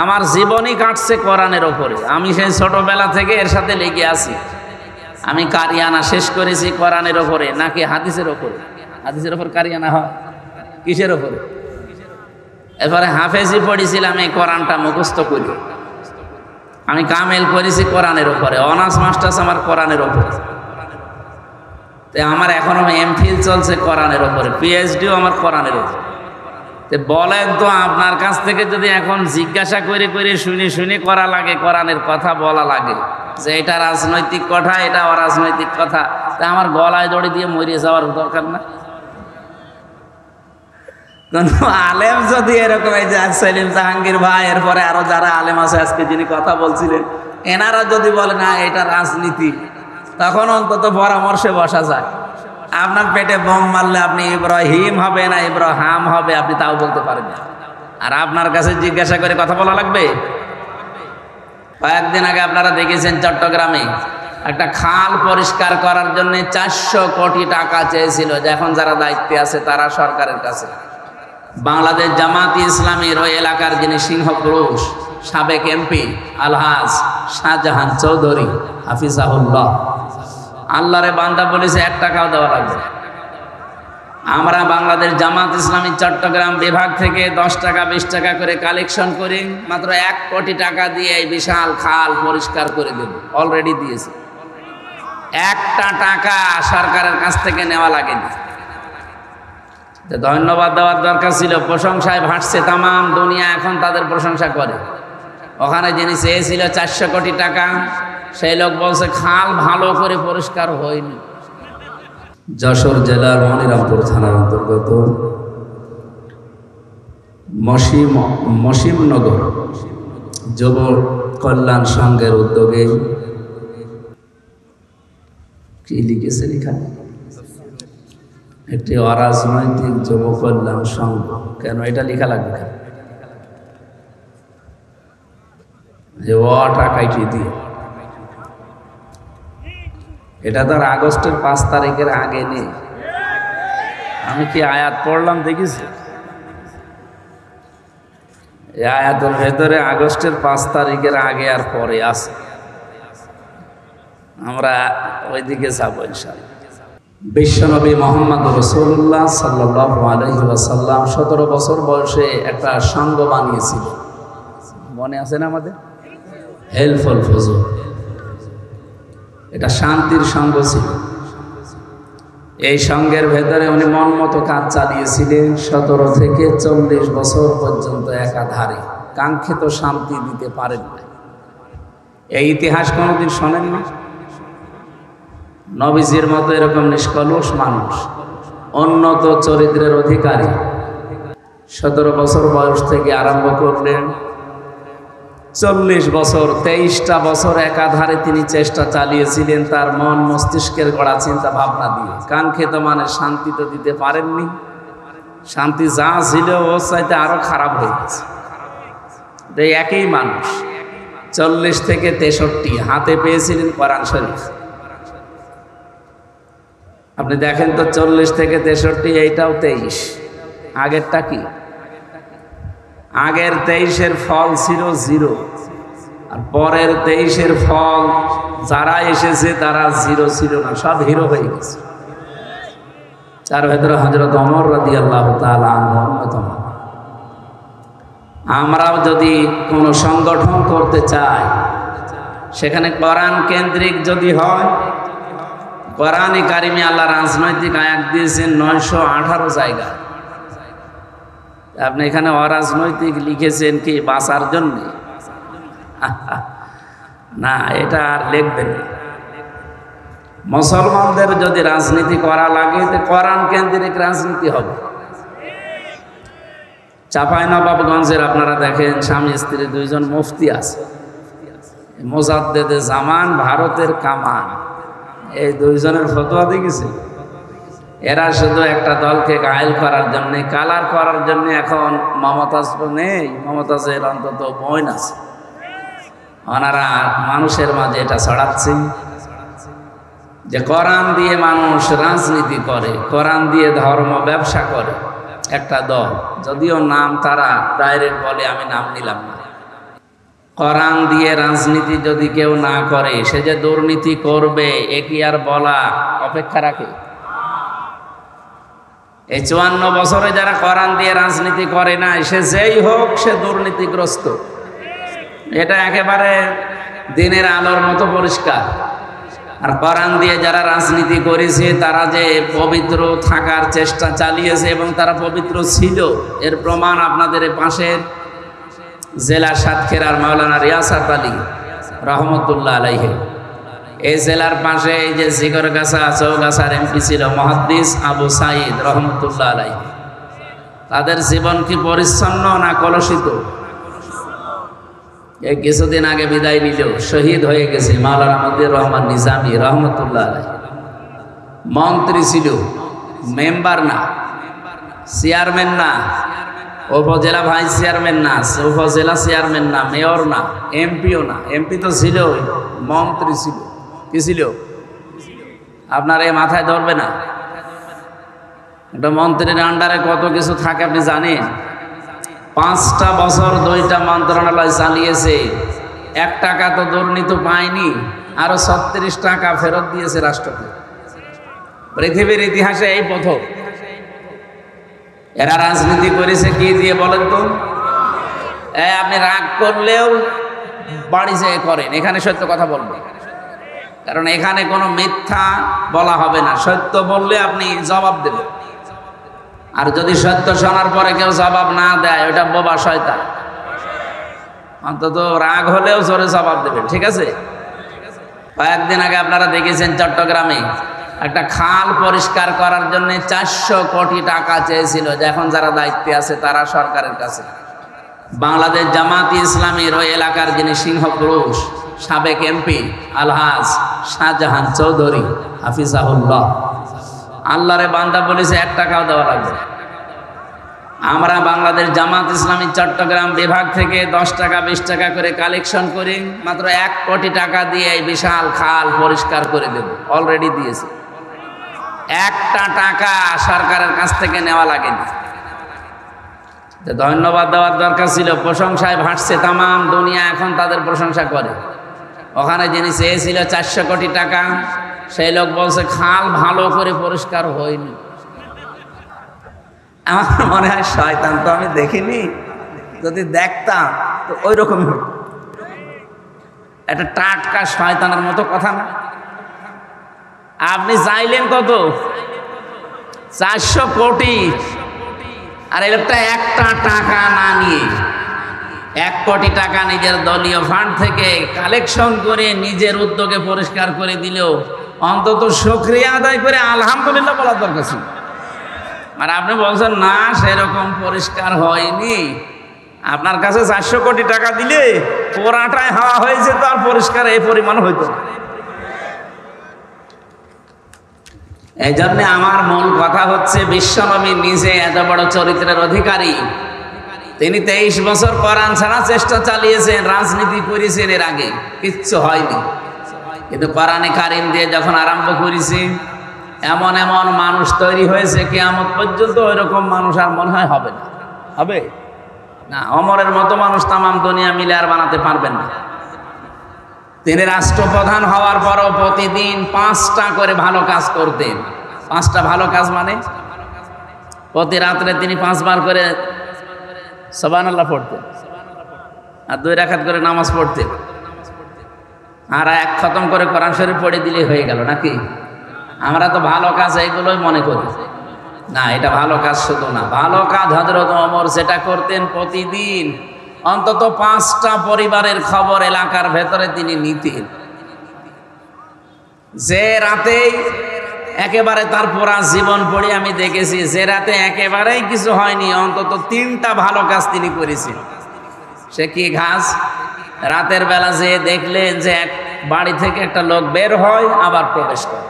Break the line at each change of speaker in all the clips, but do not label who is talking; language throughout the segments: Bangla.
আমার জীবনই কাটছে কোরআনের ওপরে। আমি সেই ছোটবেলা থেকে এর সাথে লেগে আছি। আমি কারিয়ানা শেষ করেছি কোরআনের ওপরে নাকি হাদিসের ওপরে? হাদিসের ওপর কারিয়ানা হয়, কিসের ওপরে? এরপরে হাফেজি পড়েছিলাম এই কোরআনটা মুখস্থ করি। আমি কামেল করেছি কোরআনের ওপরে, অনার্স মাস্টার্স আমার কোরআনের ওপরে। তো আমার এখনো এমফিল চলছে কোরআনের ওপরে, পিএইচডিও আমার কোরআনের ওপরে। তো বলেন তো, আপনার কাছ থেকে যদি এখন জিজ্ঞাসা করে করে শুনে শুনে করা লাগে, কোরআনের কথা বলা লাগে যে এটা রাজনৈতিক কথা, এটা অরাজনৈতিক কথা, তা আমার গলায় দড়ি দিয়ে মরিয়ে যাওয়ার দরকার না? কোন আলেম যদি এরকম, এই যে সেলিম জাহাঙ্গীর ভাই, এরপরে আরো যারা আলেম আছে আজকে যিনি কথা বলছিলেন, এনারা যদি বলে না এটা রাজনীতি, তখন অন্তত পরামর্শে বসা যায়। আপনার পেটে বোম মারলে আপনি ইব্রাহিম হবে না ইব্রাহাম হবে, আপনি তাও বলতে পারেন না। আর আপনার কাছে জিজ্ঞাসা করে কথা বলা লাগবে? কয়েকদিন আগে আপনারা দেখেছেন চট্টগ্রামে একটা খাল পরিষ্কার করার জন্য 400 কোটি টাকা চেয়েছিল, যে এখন যারা দায়িত্বে আছে তারা সরকারের কাছে। বাংলাদেশ জামাতি ইসলামীর ওই এলাকার যিনি সিংহপুরুষ, সাবেক এমপি আলহাজ শাহজাহান চৌধুরী হাফিজাহুল্লাহ, আল্লাহরে বান্দা বলেছে 1 টাকাও দেওয়া লাগবে। আমরা বাংলাদেশ জামাত ইসলামী চট্টগ্রাম বিভাগ থেকে 10 টাকা 20 টাকা করে কালেকশন করি, মাত্র 1 কোটি টাকা দিয়ে এই বিশাল খাল পরিষ্কার করে দেব। অলরেডি দিয়েছে। 1টা টাকা সরকারের কাছ থেকে নেওয়া লাগেনি। ধন্যবাদ দেওয়ার দরকার ছিল, প্রশংসায় ভাসছে তামাম দুনিয়া, এখন তাদের প্রশংসা করে। ওখানে যিনি চেয়েছিল 400 কোটি টাকা, সেই লোক বলছে খাল ভালো করে পরিষ্কার হয়নি। যশোর জেলার মনিরামপুর থানার অন্তর্গত মসিমনগর যুব কল্যাণ সংঘের উদ্যোগে কি লিখেছে এখানে, একটি অরাজনৈতিক যুব কল্যাণ সংঘ। কেন এটা লেখা লাগবে? কেন যে টাকাইটি দিয়ে? এটা তো আগস্টের 5 তারিখের আগে নেই। আমি কি আয়াত পড়লাম দেখেছি? এই আয়াতের ভেতরে আগস্টের 5 তারিখের আগে আর পরে আছে। আমরা ওইদিকে যাবো ইনশাআল্লাহ। বিশ্বনবী মোহাম্মদ রাসূলুল্লাহ সাল্লাল্লাহু আলাইহি ওয়াসাল্লাম 17 বছর বয়সে একটা সংঘ বানিয়েছিল, মনে আছে না আমাদের? হেল্পফুল ফজল। এটা শান্তির সংঘ ছিল। এই সংঘের ভেতরে উনি মন মতো কাজ চালিয়েছিলেন 17 থেকে 40 বছর পর্যন্ত একাধারে। কাঙ্ক্ষিত শান্তি দিতে পারেন না। এই ইতিহাস কোনোদিন শোনেন না? নবীজির মতো এরকম নিষ্কলুষ মানুষ, উন্নত চরিত্রের অধিকারী, 17 বছর বয়স থেকে আরম্ভ করলেন 40 বছর, 23টা বছর একাধারে তিনি চেষ্টা চালিয়েছিলেন তার মন মস্তিষ্কের গড়া চিন্তা ভাবনা দিয়ে। কাঙ্ক্ষিত মানে শান্তি তো দিতে পারেননি। শান্তি যা ছিল ও চাইতে আরো খারাপ হয়ে গেছে। এই একই মানুষ 40 থেকে 63 হাতে পেয়েছিলেন কোরআন শরীফ। আপনি দেখেন তো 40 থেকে 63, এইটাও 23। আগেরটা কি? আগের 23-এর ফল ছিল 0, আর পরের 23-এর ফল যারা এসেছে তারা 0 ছিল না, সব হিরো হয়ে গেছে। তার ভেতরে হযরত ওমর রাদিয়াল্লাহু তাআলা আনহু অন্যতম। আমরাও যদি কোনো সংগঠন করতে চাই, সেখানে কোরআন কেন্দ্রিক যদি হয়, কোরআনে কারিমে আল্লাহ রাজনৈতিক আয়াত দিয়েছেন 918 জায়গায়। আপনি এখানে অরাজনৈতিক লিখেছেন কি বাঁচার জন্য? না, এটা আর লিখবেন না। মুসলমানদের যদি রাজনীতি করা লাগে তো কোরআন কেন্দ্রিক রাজনীতি হবে। চাঁপাইনবাবগঞ্জের আপনারা দেখেন স্বামী স্ত্রী 2 জন মুফতি আছে, মুজাদ্দেদে জামান, ভারতের কামান, এই 2 জনের ফতোয়া দেখেছে। এরা শুধু একটা দলকে ঘায়েল করার জন্য, কালার করার জন্য। এখন মমতাজ নেই, মমতাজের অন্তত বোন আছে, ওনারা মানুষের মাঝে এটা ছড়াচ্ছে যে কোরআন দিয়ে মানুষ রাজনীতি করে, কোরআন দিয়ে ধর্ম ব্যবসা করে একটা দল। যদিও নাম তারা ডাইরেক্ট বলে, আমি নাম নিলাম না, কোরআন দিয়ে রাজনীতি যদি কেউ না করে, সে যে দুর্নীতি করবে এ কি আর বলা অপেক্ষা রাখে? এই 54 বছরে যারা কোরআন দিয়ে রাজনীতি করে না, সে যেই হোক সে দুর্নীতিগ্রস্ত। এটা একেবারে দিনের আলোর মতো পরিষ্কার। আর কোরআন দিয়ে যারা রাজনীতি করেছে তারা যে পবিত্র থাকার চেষ্টা চালিয়েছে এবং তারা পবিত্র ছিল, এর প্রমাণ আপনাদের পাশের জেলা সাতক্ষীরার মাওলানা রিয়াসাত আলী রহমতুল্লাহ আলাইহি, এই জেলার পাশে এই যে জিগরগাছা চৌগাছার এমপি ছিল মুহাদ্দিস আবু সাঈদ রহমতুল্লাহ আলাইহি, তাদের জীবন কি পরিচ্ছন্ন না কলুষিত? এই কিছুদিন আগে বিদায় নিল, শহীদ হয়ে গেছে মাওলানা মতিউর রহমান নিজামী রহমতুল্লাহ আলাইহি। মন্ত্রী ছিল, মেম্বার না, চেয়ারম্যান না, উপজেলা ভাইস চেয়ারম্যান না, উপজেলা চেয়ারম্যান না, মেয়র না, এমপিও না। এমপি তো ছিল, মন্ত্রী ছিল। কি ছিল? আপনার এই মাথায় ধরবে না। একটা মন্ত্রীর আন্ডারে কত কিছু থাকে আপনি জানেন? 5টা বছর 2টা মন্ত্রণালয় চালিয়েছে, 1 টাকা তো দুর্নীতি পায়নি, আরো 36 টাকা ফেরত দিয়েছে রাষ্ট্রকে। পৃথিবীর ইতিহাসে এই প্রথম। এরা রাজনীতি করেছে কি দিয়ে বলেন তো? আপনি রাগ করলেও বাড়ি যেয়ে করেন, এখানে সত্য কথা বলবেন, কারণ এখানে কোনো মিথ্যা বলা হবে না। সত্য বললে আপনি জবাব দেবেন, আর যদি সত্য শোনার পরে কেউ জবাব না দেয়, ওটা বোবা শয়তান। অন্তত রাগ হলেও জোরে জবাব দেবেন, ঠিক আছে? কয়েকদিন আগে আপনারা দেখেছেন চট্টগ্রামে একটা খাল পরিষ্কার করার জন্য 400 কোটি টাকা চেয়েছিল, যে এখন যারা দায়িত্বে আছে তারা সরকারের কাছে। বাংলাদেশ জামাতি ইসলামীর ওই এলাকার যিনি সিংহপুরুষ, সাবেক এমপি আলহাজ শাহজাহান চৌধুরী হাফিজাহুল্লাহ, আল্লাহরে বান্দা বলেছে 1 টাকাও দেওয়া লাগবে। আমরা বাংলাদেশ জামাত ইসলামী চট্টগ্রাম বিভাগ থেকে 10 টাকা 20 টাকা করে কালেকশন করি, মাত্র 1 কোটি টাকা দিয়ে এই বিশাল খাল পরিষ্কার করে দেব। অলরেডি দিয়েছে। 1টা টাকা সরকারের কাছ থেকে নেওয়া লাগেনি। ধন্যবাদ দেওয়ার দরকার ছিল, প্রশংসায় ভাসছে তাম দুনিয়া, এখন তাদের প্রশংসা করে। ওখানে যিনি চেয়েছিল 400 কোটি টাকা, সেই লোক বলছে খাল ভালো করে পরিষ্কার হয়নি। আমার মনে হয় শয়তান তো আমি দেখিনি, যদি দেখতাম তো ওই রকমই হতো। একটা টাটকা শয়তানের মতো কথা না? আপনি চাইলেন কত? 400 কোটি, আর এই লোকটা 1টা টাকা না নিয়ে 1 কোটি টাকা নিজের দলীয় ফান্ড থেকে কালেকশন করে নিজের উদ্যোগে পরিষ্কার করে দিলেও অন্তত শুকরিয়া আদায় করে আলহামদুলিল্লাহ বলার দরকার ছিল। আর আপনি বলছেন না সেরকম পরিষ্কার হয়নি। আপনার কাছে 400 কোটি টাকা দিলে পোড়াটায় হাওয়া হয়েছে, তো আর পরিষ্কার এই পরিমাণ হইতো না। এই জন্য আমার মূল কথা হচ্ছে, বিশ্বনবী নিজে এত বড় চরিত্রের অধিকারী, তিনি 23 বছর কোরআন ছাড়া চেষ্টা চালিয়েছেন, রাজনীতি করেছেন, এর আগে কিচ্ছু হয়নি। কিন্তু কোরআনে কারিম দিয়ে যখন আরম্ভ করেছি, এমন এমন মানুষ তৈরি হয়েছে, কিয়ামত পর্যন্ত ওই রকম মানুষ আর মনে হয় হবে না। হবে না? ওমরের মতো মানুষ তামাম দুনিয়া মিলে আর বানাতে পারবেন না। তিনি রাষ্ট্রপ্রধান হওয়ার পরও প্রতিদিন 5টা করে ভালো কাজ করতেন। 5টা ভালো কাজ মানে প্রতি রাত্রে তিনি 5 বার করে সুবহানাল্লাহ পড়তেন, আর 2 রাকাত করে নামাজ পড়তেন, আর 1 খতম করে কোরআন শরীফ পড়ে দিলেই হয়ে গেল নাকি? আমরা তো ভালো কাজ এইগুলোই মনে করি না। এটা ভালো কাজ শুধু না, ভালো কাজ হযরত ওমর যেটা করতেন, প্রতিদিন অন্তত 5টা পরিবারের খবর এলাকার ভেতরে তিনি নিতেন। যে রাতে একেবারে তার পুরা জীবন পড়ে আমি দেখেছি, যে রাতে একেবারেই কিছু হয়নি, অন্তত 3টা ভালো কাজ তিনি করেছেন। সে কি কাজ? রাতের বেলা যে দেখলেন যে এক বাড়ি থেকে একটা লোক বের হয় আবার প্রবেশ করে,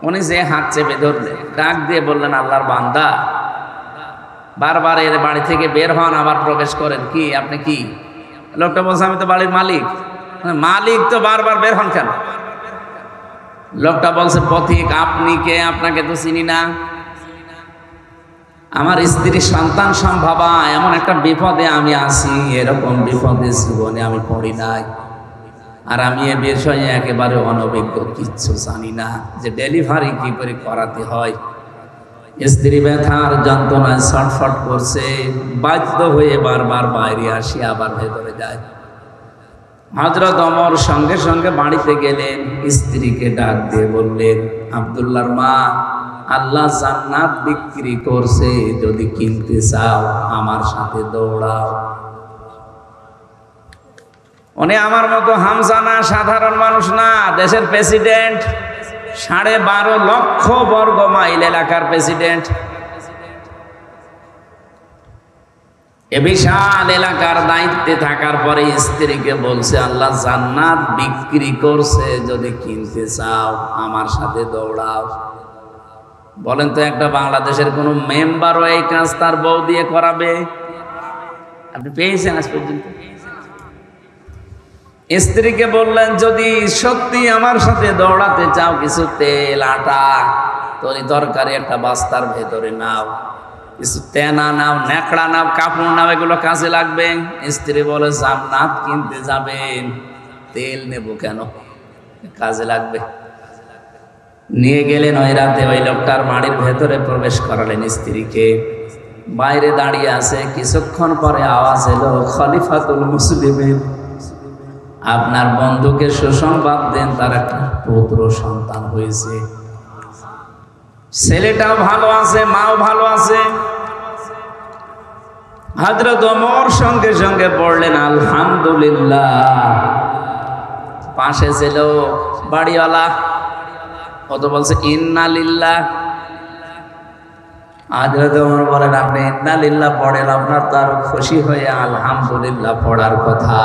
উনি যে হাত চেপে ধরলেন, ডাক দিয়ে বললেন, আল্লাহর বান্দা, বারবার এর বাড়ি থেকে বের হন আবার প্রবেশ করেন, কি আপনি কি? লোকটা বলছে, আমি তো বাড়ির মালিক। মালিক তো বারবার বের হন কেন? লোকটা বলছে, পথিক, আপনি কে? আপনাকে তো চিনি না। আমার স্ত্রী সন্তান সম্ভবা এমন একটা বিপদে আমি আছি, এরকম বিপদে জীবনে আমি পড়ি নাই। আর আমি এ বিষয়ে একেবারে অনভিজ্ঞ, কিচ্ছু জানি না যে ডেলিভারি কি করে করাতে হয়। স্ত্রী ব্যথার যন্ত্রণায় ছটফট করছে, বাধ্য হয়ে বারবার বাইরে আসি, আবার ভেতরে যায়। হযরত ওমর সঙ্গে সঙ্গে বাড়িতে গেলেন, স্ত্রীকে ডাক দিয়ে বললেন, আব্দুল্লাহর মা, আল্লাহ জান্নাত বিক্রি করছে, যদি কিনতে চাও আমার সাথে দৌড়াও। উনি আমার মতো হামজা না, সাধারণ মানুষ না, দেশের প্রেসিডেন্ট, 12.5 লক্ষ বর্গ মাইল এলাকার প্রেসিডেন্ট। এ বিশাল এলাকার দায়িত্বে থাকার পরে স্ত্রীকে বলছে, আল্লাহ জান্নাত বিক্রি করছে, যদি কিনতে চাও আমার সাথে দৌড়াও। বলেন তো, একটা বাংলাদেশের কোন মেম্বারও এই কাজ তার বউ দিয়ে করাবে? আপনি পেয়েছেন আজ পর্যন্ত? স্ত্রীকে বললেন, যদি সত্যি আমার সাথে দৌড়াতে চাও, কিছু তেল, আটা, তরি তরকারি একটা বস্তার ভেতরে নাও, কিছু তেনা নাও, ন্যাকড়া নাও, কাপড় নাও, এগুলো কাজে লাগবে। স্ত্রী বলে, জান্নাত কিনতে যাবেন, তেল নেব কেন, কাজে লাগবে। নিয়ে গেলেন। ওই রাতে ওই লোকটার বাড়ির ভেতরে প্রবেশ করালেন স্ত্রীকে। বাইরে দাঁড়িয়ে আছে। কিছুক্ষণ পরে আওয়াজ এলো, খলিফাতুল মুসলিমিন, আপনার বন্ধুকে সুসংবাদ দেন, তার একটা পুত্র সন্তান হয়েছে। ছেলেটাও ভালো আছে, মাও ভালো আছে। হযরত ওমর সঙ্গে সঙ্গে পড়লেন আলহামদুলিল্লাহ। পাশে ছিল বাড়িওয়ালা, ও তো বলছে ইন্না লিল্লাহ। হযরত ওমর বলেন, আপনি ইন্না লিল্লাহ পড়েন, আপনার তো আরো খুশি হয়ে আলহামদুলিল্লাহ পড়ার কথা।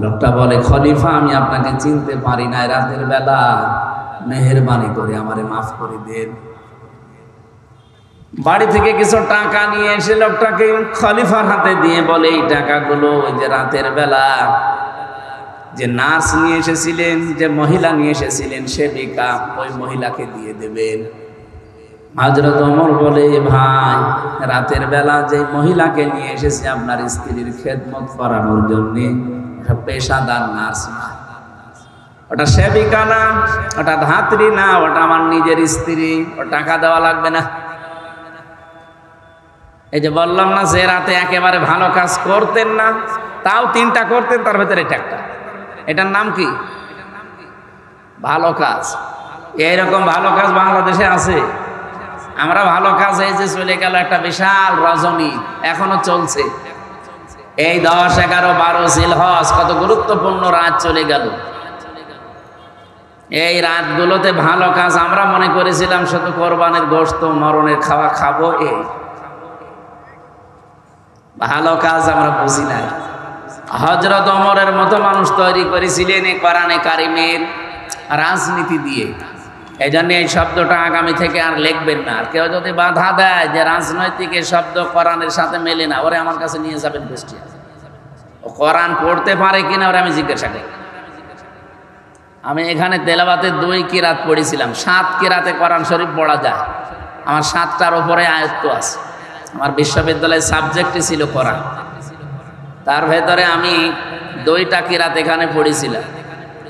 লোকটা বলে, খলিফা, আমি আপনাকে চিনতে পারি না, রাতের বেলা, মেহেরবানি করে আমারে মাফ করে দেন। বাড়ি থেকে কিছু টাকা নিয়ে এসে লোকটাকে খলিফার হাতে দিয়ে বলে, এই টাকাগুলো ওই যে রাতের বেলা যে নার্স নিয়ে এসেছিলেন, যে মহিলা নিয়ে এসেছিলেন, সেবিকা, ওই মহিলাকে দিয়ে দেবেন। হযরত ওমর বলে, ভাই, রাতের বেলা যে মহিলাকে নিয়ে এসেছে আপনার স্ত্রীর খেদমত করানোর জন্য, পেশাদার নার্স না, ওটা সেবিকা না, ওটা ধাত্রী না, ওটা আমার নিজের স্ত্রী, ও টাকা দেওয়া লাগবে না। এই যে বললাম না, যে রাতে একেবারে ভালো কাজ করতেন না, তাও 3টা করতেন, তার ভেতরে এটা একটা। এটার নাম কি? ভালো কাজ। এইরকম ভালো কাজ বাংলাদেশে আছে? আমরা ভালো কাজ, এই যে চলে গেল একটা বিশাল রজনী, এখনো চলছে। এই 10, 11, 12 জিলহজ, কত গুরুত্বপূর্ণ রাত চলে গেল। এই রাতগুলোতে ভালো কাজ আমরা মনে করেছিলাম শুধু কোরবানির গোশত, মরণের খাওয়া খাবো। এই ভালো কাজ আমরা বুঝি নাই। হযরত ওমরের মতো মানুষ তৈরি করেছিলেন এই কোরআনে কারিমের রাজনীতি দিয়ে। এই জন্য এই শব্দটা আগামী থেকে আর লিখবেন না। আর কেউ যদি বাধা দেয় যে রাজনৈতিক এই শব্দ কোরআনের সাথে মেলে না, ওরে আমার কাছে নিয়ে যাবেন কুষ্টিয়া। ও কোরআন পড়তে পারে কিনা ওরে আমি জিজ্ঞাসা করি। আমি এখানে তেলাওয়াতে 2 কিরাত পড়েছিলাম। 7 কিরাতে কোরআন শরীফ পড়া যায়। আমার 7টার উপরে আয়াত আছে। আমার বিশ্ববিদ্যালয়ের সাবজেক্টই ছিল কোরআন। তার ভেতরে আমি 2টা কিরাত এখানে পড়েছিলাম।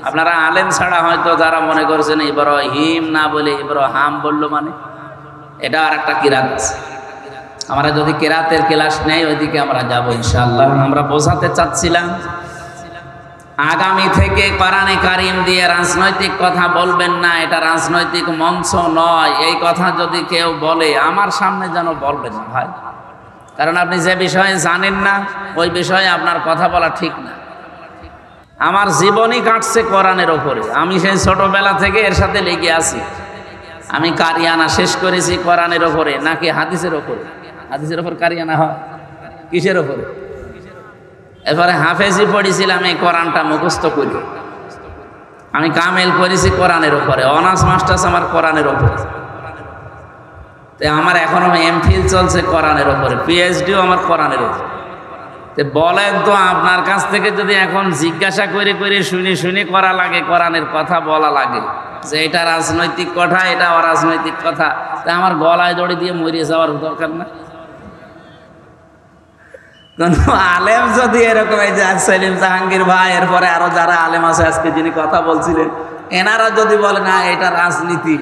আপনারা আলেম ছাড়া হয়তো যারা মনে করছেন ইব্রাহিম না বলে ইব্রাহাম বললো, মানে এটা আর একটা কিরাত আছে। আমরা যদি কিরাতের ক্লাস নেই, ওইদিকে আমরা যাবো ইনশাআল্লাহ। আমরা বোঝাতে চাচ্ছিলাম, আগামী থেকে কোরআনে কারিম দিয়ে রাজনৈতিক কথা বলবেন না, এটা রাজনৈতিক মঞ্চ নয়। এই কথা যদি কেউ বলে, আমার সামনে যেন বলবেন না ভাই, কারণ আপনি যে বিষয়ে জানেন না, ওই বিষয়ে আপনার কথা বলা ঠিক না। আমার জীবনই কাটছে কোরআনের ওপরে। আমি সেই ছোটবেলা থেকে এর সাথে লেগে আছি। আমি কারিয়ানা শেষ করেছি কোরআনের ওপরে, নাকি হাদিসের ওপরে? হাদিসের ওপর কারিয়ানা হয়? কিসের ওপরে? এরপরে হাফেজি পড়েছিলাম এই কোরআনটা মুখস্থ করি। আমি কামেল করেছি কোরআনের ওপরে, অনার্স মাস্টার্স আমার কোরআনের ওপরে। তো আমার এখনো এমফিল চলছে কোরআনের ওপরে, পিএইচডিও আমার কোরআনের ওপরে। তো বলেন তো, আপনার কাছ থেকে যদি এখন জিজ্ঞাসা করে করে শুনে শুনে করা লাগে, কোরআনের কথা বলা লাগে, যে এটা রাজনৈতিক কথা, এটা অরাজনৈতিক কথা, তা আমার গলায় দড়ি দিয়ে মরিয়ে যাওয়ার দরকার না। কোন আলেম যদি এরকম, এই যে সেলিম জাহাঙ্গীর ভাই, এরপরে আরো যারা আলেম আছে আজকে যিনি কথা বলছিলেন, এনারা যদি বলে না এটা রাজনীতি,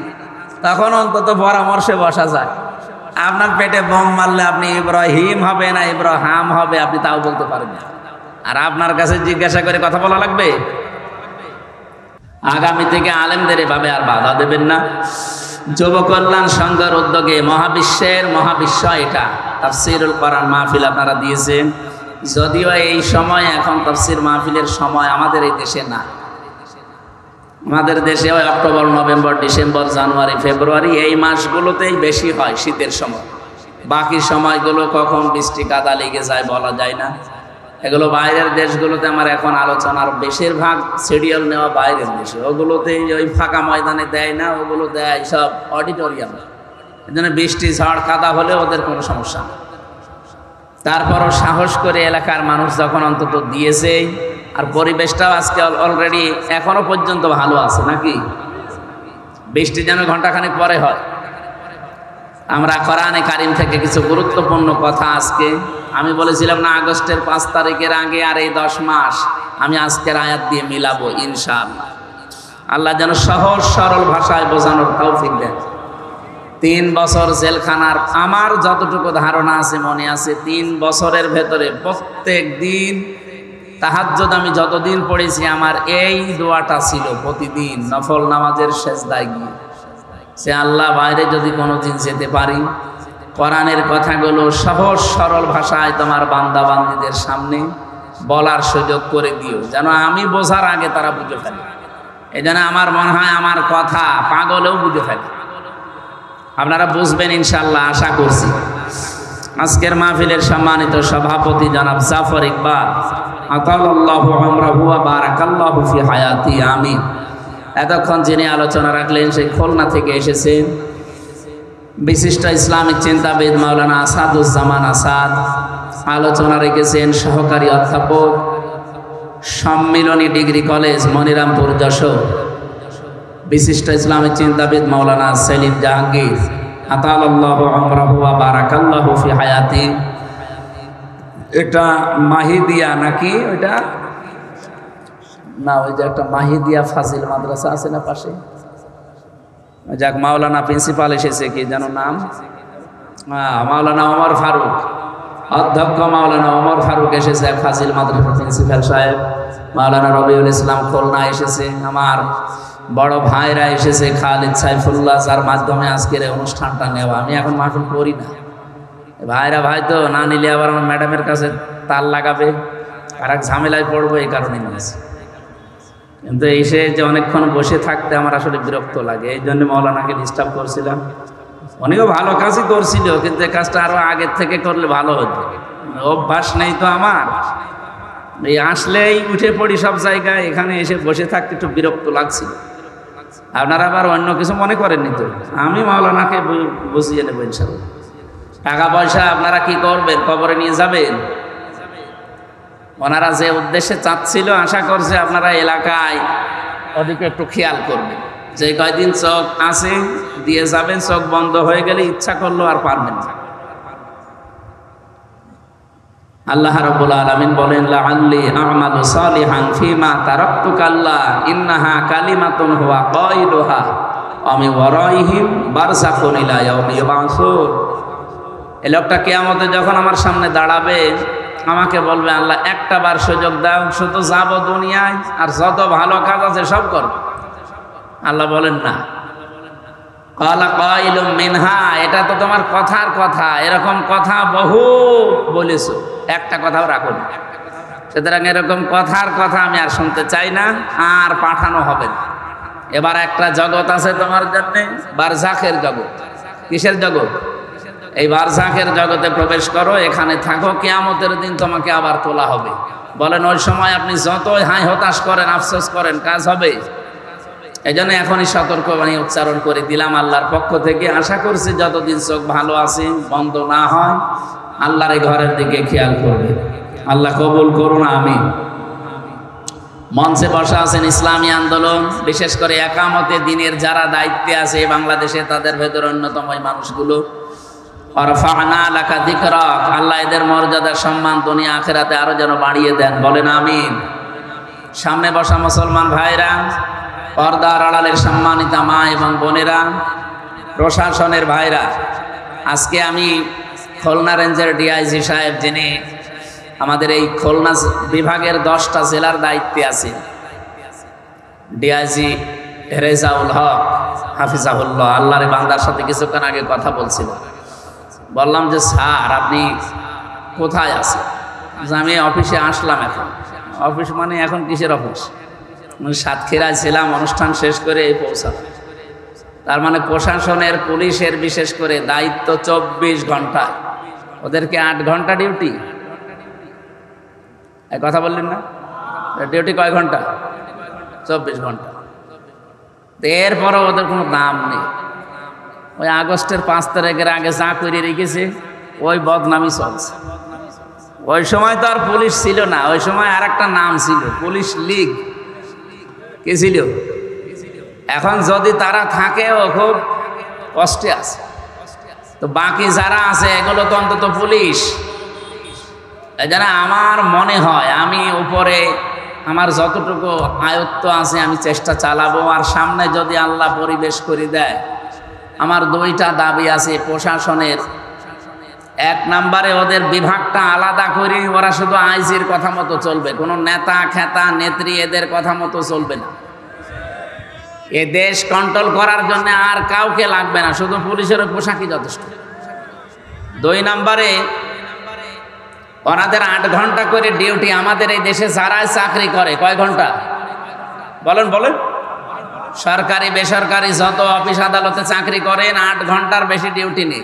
তখন অন্তত পরামর্শে বসা যায়। আপনার পেটে বোম মারলে আপনি ইব্রাহিম হবে না ইব্রাহাম হবে আপনি তাও বলতে পারেন না, আর আপনার কাছে জিজ্ঞাসা করে কথা বলা লাগবে? আগামী থেকে আলেমদের এভাবে আর বাধা দেবেন না। যুব কল্যাণ সংঘের উদ্যোগে মহাবিশ্ব এটা তাফসীরুল কোরআন মাহফিল আপনারা দিয়েছেন। যদিও এই সময় এখন তাফসীর মাহফিলের সময় আমাদের এই দেশে না, আমাদের দেশে ওই অক্টোবর, নভেম্বর, ডিসেম্বর, জানুয়ারি, ফেব্রুয়ারি এই মাসগুলোতেই বেশি হয় শীতের সময়। বাকি সময়গুলো কখন বৃষ্টি কাদা লেগে যায় বলা যায় না। এগুলো বাইরের দেশগুলোতে আমার এখন আলোচনার বেশিরভাগ শিডিউল নেওয়া বাইরের দেশে, ওগুলোতে ওই ফাঁকা ময়দানে দেয় না, ওগুলো দেয় সব অডিটোরিয়াম। এই জন্য বৃষ্টি ঝড় কাদা হলে ওদের কোনো সমস্যা নেই। তারপরও সাহস করে এলাকার মানুষ যখন অন্তত দিয়েছেই, আর পরিবেশটাও আজকে অলরেডি এখনো পর্যন্ত ভালো আছে নাকি? বৃষ্টি যেন ঘন্টাখানেক পরে হয়। আমরা কোরআনে কারিম থেকে কিছু গুরুত্বপূর্ণ কথা আজকে, আমি বলেছিলাম না আগস্টের 5 তারিখের আগে আর এই 10 মাস আমি আজকের আয়াত দিয়ে মিলাবো ইনশাআল্লাহ। আল্লাহ যেন সহজ সরল ভাষায় বোঝানোর তৌফিক দেন। 3 বছর জেলখানার আমার যতটুকু ধারণা আছে মনে আছে, 3 বছরের ভেতরে প্রত্যেক দিন তাহাজ্জুদ আমি যতদিন পড়েছি আমার এই দোয়াটা ছিল প্রতিদিন নফল নামাজের সেজদায় গিয়ে, সে আল্লাহ বাইরে যদি কোনোদিন যেতে পারি, কোরআনের কথাগুলো সহজ সরল ভাষায় তোমার বান্দা বান্দীদের সামনে বলার সুযোগ করে দিও, যেন আমি বোঝার আগে তারা বুঝে ফেলে। এই জন্য আমার মনে হয় আমার কথা পাগলেও বুঝে ফেলে। আপনারা বুঝবেন ইনশাআল্লাহ, আশা করছি। আজকের মাহফিলের সম্মানিত সভাপতি জনাব জাফর ইকবাল, আতালাল্লাহু আমরাহু ওয়া বারাকাল্লাহু ফি হায়াতি, আমিন। এতক্ষণ যিনি আলোচনা রাখলেন সেই খুলনা থেকে এসেছেন বিশিষ্ট ইসলামিক চিন্তাবিদ মাওলানা আসাদুজ্জামান আসাদ। আলোচনা রেখেছেন সহকারী অধ্যাপক, সম্মিলনী ডিগ্রি কলেজ, মনিরামপুর, যশোর, বিশিষ্ট ইসলামিক চিন্তাবিদ মাওলানা সেলিম জাহাঙ্গীর, আতালাল্লাহু আমরাহু ওয়া বারাকাল্লাহু ফি হায়াতি। এটা মাহিদিয়া নাকি ওইটা না, ওই যে একটা মাহিদিয়া ফাজিল মাদ্রাসা আছে না পাশে, যাক মাওলানা প্রিন্সিপাল এসেছে, কি যেন নাম, মাওলানা ওমর ফারুক, অধ্যক্ষ মাওলানা ওমর ফারুক এসেছে, ফাজিল মাদ্রাসার প্রিন্সিপাল সাহেব। মাওলানা রবিউল ইসলাম খুলনা এসেছে, আমার বড় ভাইরা এসেছে, খালিদ সাইফুল্লাহ, যার মাধ্যমে আজকের এই অনুষ্ঠানটা নেওয়া। আমি এখন মাহফিল করি না, ভাইরা ভাই তো না নিলে আবার আমার ম্যাডামের কাছে তাল লাগাবে, আর এক ঝামেলায় পড়বো, এই কারণে নিয়েছি। কিন্তু এসে যে অনেকক্ষণ বসে থাকতে আমার আসলে বিরক্ত লাগে, এই জন্য মৌলানাকে ডিস্টার্ব করছিলাম। অনেকও ভালো কাজই করছিল, কিন্তু এই কাজটা আরো আগের থেকে করলে ভালো হতো। অভ্যাস নেই তো আমার, এই আসলেই উঠে পড়ি সব জায়গায়, এখানে এসে বসে থাকতে একটু বিরক্ত লাগছিল। আপনারা আবার অন্য কিছু মনে করেননি তো? আমি মৌলানাকে বুঝিয়ে নেবো ইনশাআল্লাহ। টাকা পয়সা আপনারা কি করবেন? কবরে নিয়ে যাবেন? ওনারা যে উদ্দেশ্যে চাচ্ছিল, আশা করছে আপনারা এলাকায় ওদিকে একটু খেয়াল করবেন। যে কয়দিন চোখ আছে দিয়ে যাবেন, চোখ বন্ধ হয়ে গেলে ইচ্ছা করলো আর পারবেন না। আল্লাহ রাব্বুল আলামিন বলেন, লাআল্লি আ'মালু সালিহান ফীমা তারাকতু কাল্লা ইন্নাহা কালিমাতুন হুয়া কাইলুহা ওয়া মিন ওয়ারাইহিম বারযাখুন ইলা ইয়াউমি ইউবআসুন। এই লোকটা কিয়ামতে যখন আমার সামনে দাঁড়াবে, আমাকে বলবে, আল্লাহ একটা বার সুযোগ দাও, শুধু যাবো দুনিয়ায় আর যত ভালো কাজ আছে সব করব। আল্লাহ বলেন না, ক্বালা কাইলুম মিনহা, এটা তো তোমার কথার কথা, এরকম কথা বহু বলেছো, একটা কথাও রাখো না। সুতরাং এরকম কথার কথা আমি আর শুনতে চাই না, আর পাঠানো হবে না। এবার একটা জগৎ আছে তোমার জন্য, বারজাখের জগৎ। কিসের জগৎ? এই বারজাখের জগতে প্রবেশ করো, এখানে থাকো, কিয়ামতের দিন তোমাকে আবার তোলা হবে। বলেন ওই সময় আপনি যতই হাই হতাশ করেন, আফসোস করেন, কাজ হবে? এই জন্য এখনই সতর্কবাণী উচ্চারণ করে দিলাম আল্লাহর পক্ষ থেকে। আশা করছি যতদিন চোখ ভালো আছে, বন্ধ না হয়, আল্লাহর এই ঘরের দিকে খেয়াল করবে। আল্লাহ কবুল করুন, আমিন। মঞ্চে বসা আছেন ইসলামী আন্দোলন, বিশেষ করে একামতে দিনের যারা দায়িত্বে আছে বাংলাদেশে, তাদের ভেতর অন্যতম এই মানুষগুলো। ওয়ারফা'না লাকা যিকরাক, আল্লাহ এদের মর্যাদা সম্মান দুনিয়া আখিরাতে আরো যেন বাড়িয়ে দেন, বলেন আমিন। সামনে বসা মুসলমান ভাইরা, পর্দার আড়ালের সম্মানিতা মা এবং বোনেরা, প্রশাসনের ভাইরা, আজকে আমি খুলনা রেঞ্জের ডিআইজি সাহেব, যিনি আমাদের এই খুলনা বিভাগের 10টা জেলার দায়িত্বে আছে, ডিআইজি রেজাউল হক হাফিজাহুল্লাহ, আল্লাহর বান্দার সাথে কিছুক্ষণ আগে কথা বলছিল। বললাম যে স্যার আপনি কোথায় আছেন? আমি অফিসে আসলাম। এখন অফিস মানে এখন কিসের অফিস? মানে সাতক্ষীরায় ছিলাম, অনুষ্ঠান শেষ করে এই পৌঁছালাম। তার মানে প্রশাসনের, পুলিশের বিশেষ করে দায়িত্ব 24 ঘন্টা, ওদেরকে 8 ঘন্টা ডিউটি। কথা বললেন না? ডিউটি কয় ঘন্টা? 24 ঘন্টা। এরপরও ওদের কোনো দাম নেই। ওই আগস্টের 5 তারিখের আগে যা করে রেখেছে ওই বদনামি চলছে। ওই সময় তো আর পুলিশ ছিল না, ওই সময় আর একটা নাম ছিল, পুলিশ লীগ। কি ছিল? এখন যদি তারা থাকে ও খুব কষ্টে আছে। তো বাকি যারা আছে এগুলো তো অন্তত পুলিশ। যারা আমার মনে হয় আমি উপরে আমার যতটুকু আয়ত্ত আছে আমি চেষ্টা চালাবো। আর সামনে যদি আল্লাহ পরিবেশ করে দেয়, আমার 2টা দাবি আছে প্রশাসনের। 1 নম্বরে ওদের বিভাগটা আলাদা করে, ওরা শুধু আইজির কথা মতো চলবে, কোনো নেতা খেতা নেত্রী এদের কথা মতো চলবে না। এ দেশ কন্ট্রোল করার জন্য আর কাউকে লাগবে না, শুধু পুলিশের পোশাকই যথেষ্ট। 2 নম্বরে ওনাদের 8 ঘন্টা করে ডিউটি। আমাদের এই দেশে যারাই চাকরি করে কয় ঘন্টা বলেন? সরকারি বেসরকারি যত অফিস আদালতে চাকরি করেন 8 ঘন্টার বেশি ডিউটি নেই।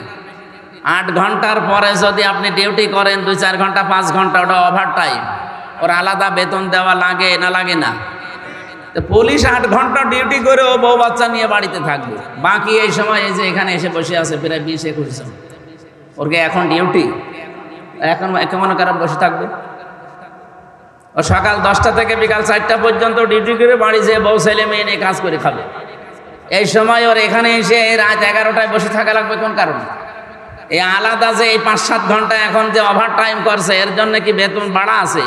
8 ঘন্টার পরে যদি আপনি ডিউটি করেন 2-4 ঘন্টা 5 ঘন্টা, ওটা ওভার টাইম। ওর আলাদা বেতন দেওয়া লাগে না? লাগে না? তো পুলিশ 8 ঘন্টা ডিউটি করে ও বউ বাচ্চা নিয়ে বাড়িতে থাকবে। বাকি এই সময় এই যে এখানে এসে বসে আছে প্রায় 20-21 জন, ওরকে এখন ডিউটি, এখন কেমন কারণ বসে থাকবে? ও সকাল 10টা থেকে বিকাল 4টা পর্যন্ত ডিউটি করে বাড়ি যেয়ে বউ ছেলে মেয়ে নিয়ে কাজ করে খাবে। এই সময় ওর এখানে এসে রাত 11টায় বসে থাকা লাগবে কোন কারণে? এই আলাদা যে এই 5-7 ঘন্টা এখন যে ওভার টাইম করছে, এর জন্য কি বেতন বাড়া আছে?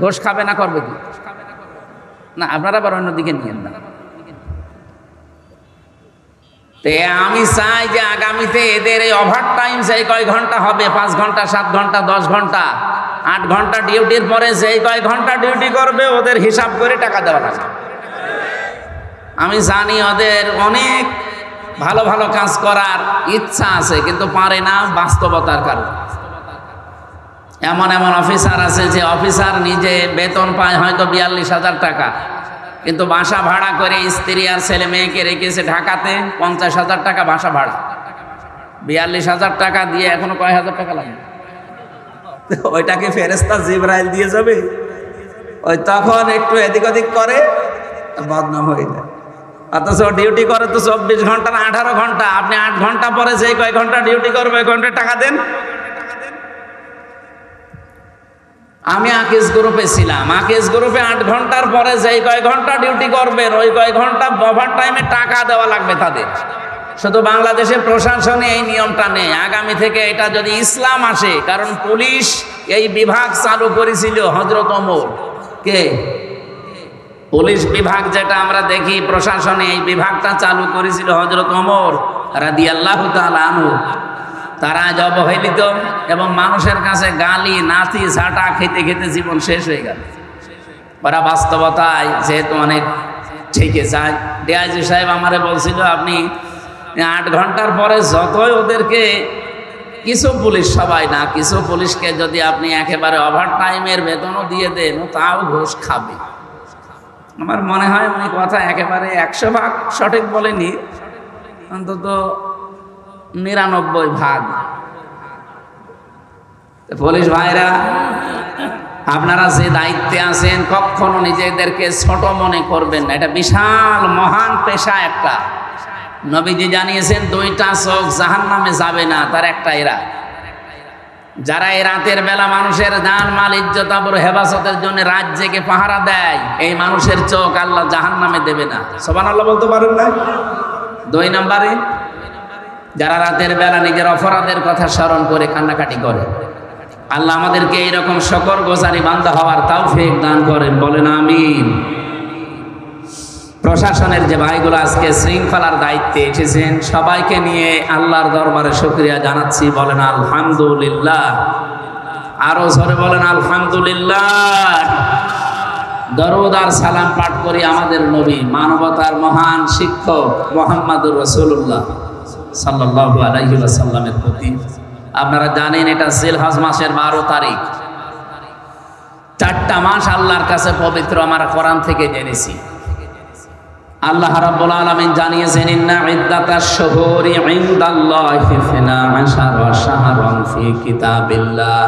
ঘোষ খাবে না? করবে কি না? আপনারা আবার অন্যদিকে নিয়েন না। আমি চাই যে আগামীতে এদের এই ওভার টাইম সেই কয় ঘন্টা হবে, 5 ঘন্টা 7 ঘন্টা 10 ঘন্টা 8 ঘন্টা ডিউটির পরে যেই কয় ঘন্টা ডিউটি করবে ওদের হিসাব করে টাকা দেওয়া লাগবে। আমি জানি ওদের অনেক ভালো ভালো কাজ করার ইচ্ছা আছে, কিন্তু পারে না বাস্তবতার কারণে। এমন এমন অফিসার আছে যে অফিসার নিজে বেতন পায় হয়তো 42,000 টাকা, কিন্তু বাসা ভাড়া করে স্ত্রী আর ছেলে মেয়েকে রেখেছে ঢাকাতে, 50,000 টাকা বাসা ভাড়া। 42,000 টাকা দিয়ে এখনো কয় হাজার টাকা লাগবে? ওইটাকে ফেরেশতা জিবরাইল দিয়ে যাবে? ওই তখন একটু এদিক ওদিক করে বদনাম হয়ে যায়। অথচ ডিউটি করে তো 24 ঘন্টার 18 ঘন্টা। আপনি 8 ঘন্টা পরে যে কয় ঘন্টা ডিউটি করবে ওই ঘন্টা টাকা দেন। আমি আকিজ গ্রুপে ছিলাম, আকিজ গ্রুপে 8 ঘন্টার পরে যেই কয় ঘন্টা ডিউটি করবেন ওই কয় ঘন্টা ওভার টাইমে টাকা দেওয়া লাগবে তাদের। শুধু বাংলাদেশের প্রশাসনে এই নিয়মটা নেই, আগামী থেকে এটা যদি ইসলাম আসে, কারণ পুলিশ এই বিভাগ চালু করেছিল হযরত ওমর। কে? পুলিশ বিভাগ যেটা আমরা দেখি প্রশাসনে, এই বিভাগটা চালু করেছিল হযরত ওমর রাদিয়াল্লাহু তাআলা আনহু। তারা আজ অবহেলিত এবং মানুষের কাছে গালি নাতি ঝাঁটা খেতে খেতে জীবন শেষ হয়ে গেল। ওরা বাস্তবতায় যেহেতু অনেক থেকে যায়। ডিআইজি সাহেব আমারে বলছিল আপনি 8 ঘন্টার পরে যতই ওদেরকে, কিছু পুলিশ, সবাই না, কিছু পুলিশকে যদি আপনি একেবারে ওভার টাইমের বেতনও দিয়ে দেন তাও ঘুষ খাবে। আমার মনে হয় উনি কথা একেবারে 100% সঠিক বলেনি, অন্তত 99%। পুলিশ ভাইরা, আপনারা যে দায়িত্বে আছেন কখনো নিজেদেরকে ছোট মনে করবেন না। এটা বিশাল মহান পেশা একটা। নবীজি জানিয়েছেন 2টা চোখ জাহান্নামে যাবে না, তার একটা এরা। যারা এই রাতের বেলা মানুষের জান মাল ইজ্জত আবরু হেফাজতের জন্য রাত জেগে পাহারা দেয়, এই মানুষের চোখ আল্লাহ জাহান্নামে দেবে না। সুবহানাল্লাহ বলতে পারেন না? 2 নম্বরে, যারা রাতের বেলা নিজের অপরাধের কথা স্মরণ করে কান্নাকাটি করে। আল্লাহ আমাদেরকে এইরকম শুকরগুজারি বান্দা হওয়ার তৌফিক দান করেন, বলেন আমিন। প্রশাসনের যে ভাইগুলো আজকে শৃঙ্খলার দায়িত্বে এসেছেন, সবাইকে নিয়ে আল্লাহর দরবারে শুকরিয়া জানাচ্ছি, বলেন আলহামদুলিল্লাহ। আরো জোরে বলেন আলহামদুলিল্লাহ। দরুদ আর সালাম পাঠ করি আমাদের নবী, মানবতার মহান শিক্ষক মুহাম্মদুর রাসূলুল্লাহ সাল্লাল্লাহু আলাইহি ওয়াসাল্লামের প্রতি। আপনারা জানেন এটা জিলহজ মাসের 12 তারিখ। 4টা মাস আল্লাহর কাছে পবিত্র, আমরা কোরআন থেকে জেনেছি। আল্লাহ রাব্বুল আলামিন জানিয়েছেন, ইন্না ইদ্দাতাশ শুহুরি ইনদাল্লাহি 12 শাহরান ফি কিতাবিল্লাহ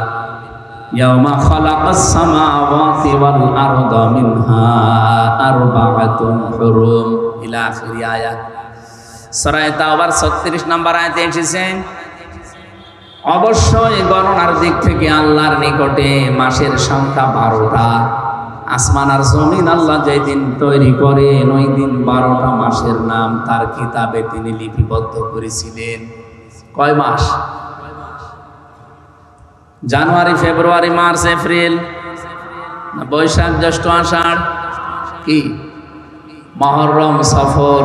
ইয়াওমা খালাকাস সামাওয়াতি ওয়াল আরদা মিনহা আরবাআতুন হুরুম ইলা আখির আয়াত। সূরা তাওবার 36 নম্বর আয়াতে এসেছে, অবশ্যই গণনার দিক থেকে আল্লাহর নিকটে মাসের সংখ্যা 12টা। আসমান আর জমিন আল্লাহ যেই দিন তৈরি করেন, ওই দিন 12টা মাসের নাম তার কিতাবে তিনি লিপিবদ্ধ করেছিলেন। কয় মাস? জানুয়ারি, ফেব্রুয়ারি, মার্চ, এপ্রিল, বৈশাখ, জ্যৈষ্ঠ, আষাঢ়, কি মুহররম, সফর।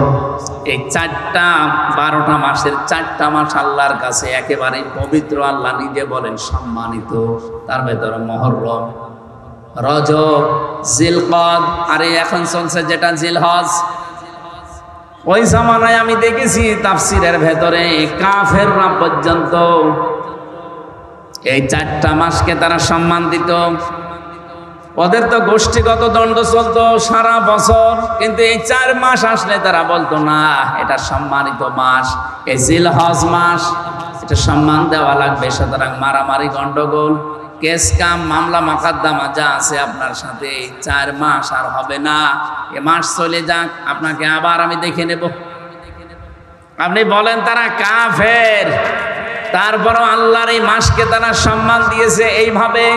এই 12টা মাসের 4টা মাস আল্লাহর কাছে একেবারে পবিত্র। আল্লাহ নিজে বলেন সম্মানিত। তার ভেতরে মুহররম, রজব, জিলকদ, আর এখন চলছে যেটা জিলহজ। ওই জামানায় আমি দেখেছি তাফসিরের ভেতরে কাফেররা পর্যন্ত এই 4টা মাসকে তারা সম্মান দিত। ওদের তো গোষ্ঠীগত দ্বন্দ্ব চলতো সারা বছর, কিন্তু এই 4 মাস আসলে তারা বলতো না, এটা সম্মানিত মাস, এই জিলহজ মাস, এটা সম্মান দেওয়া লাগবে। সুতরাং মারামারি, গন্ডগোল, কেস কাম, মামলা মোকদ্দমা যা আছে আপনার সাথে, 4 মাস আর হবে না। এ মাস চলে যাক, আপনাকে আবার আমি দেখে নেব। আপনি বলেন তারা কাফের, তারপরও আল্লাহর এই মাসকে তারা সম্মান দিয়েছে এইভাবে।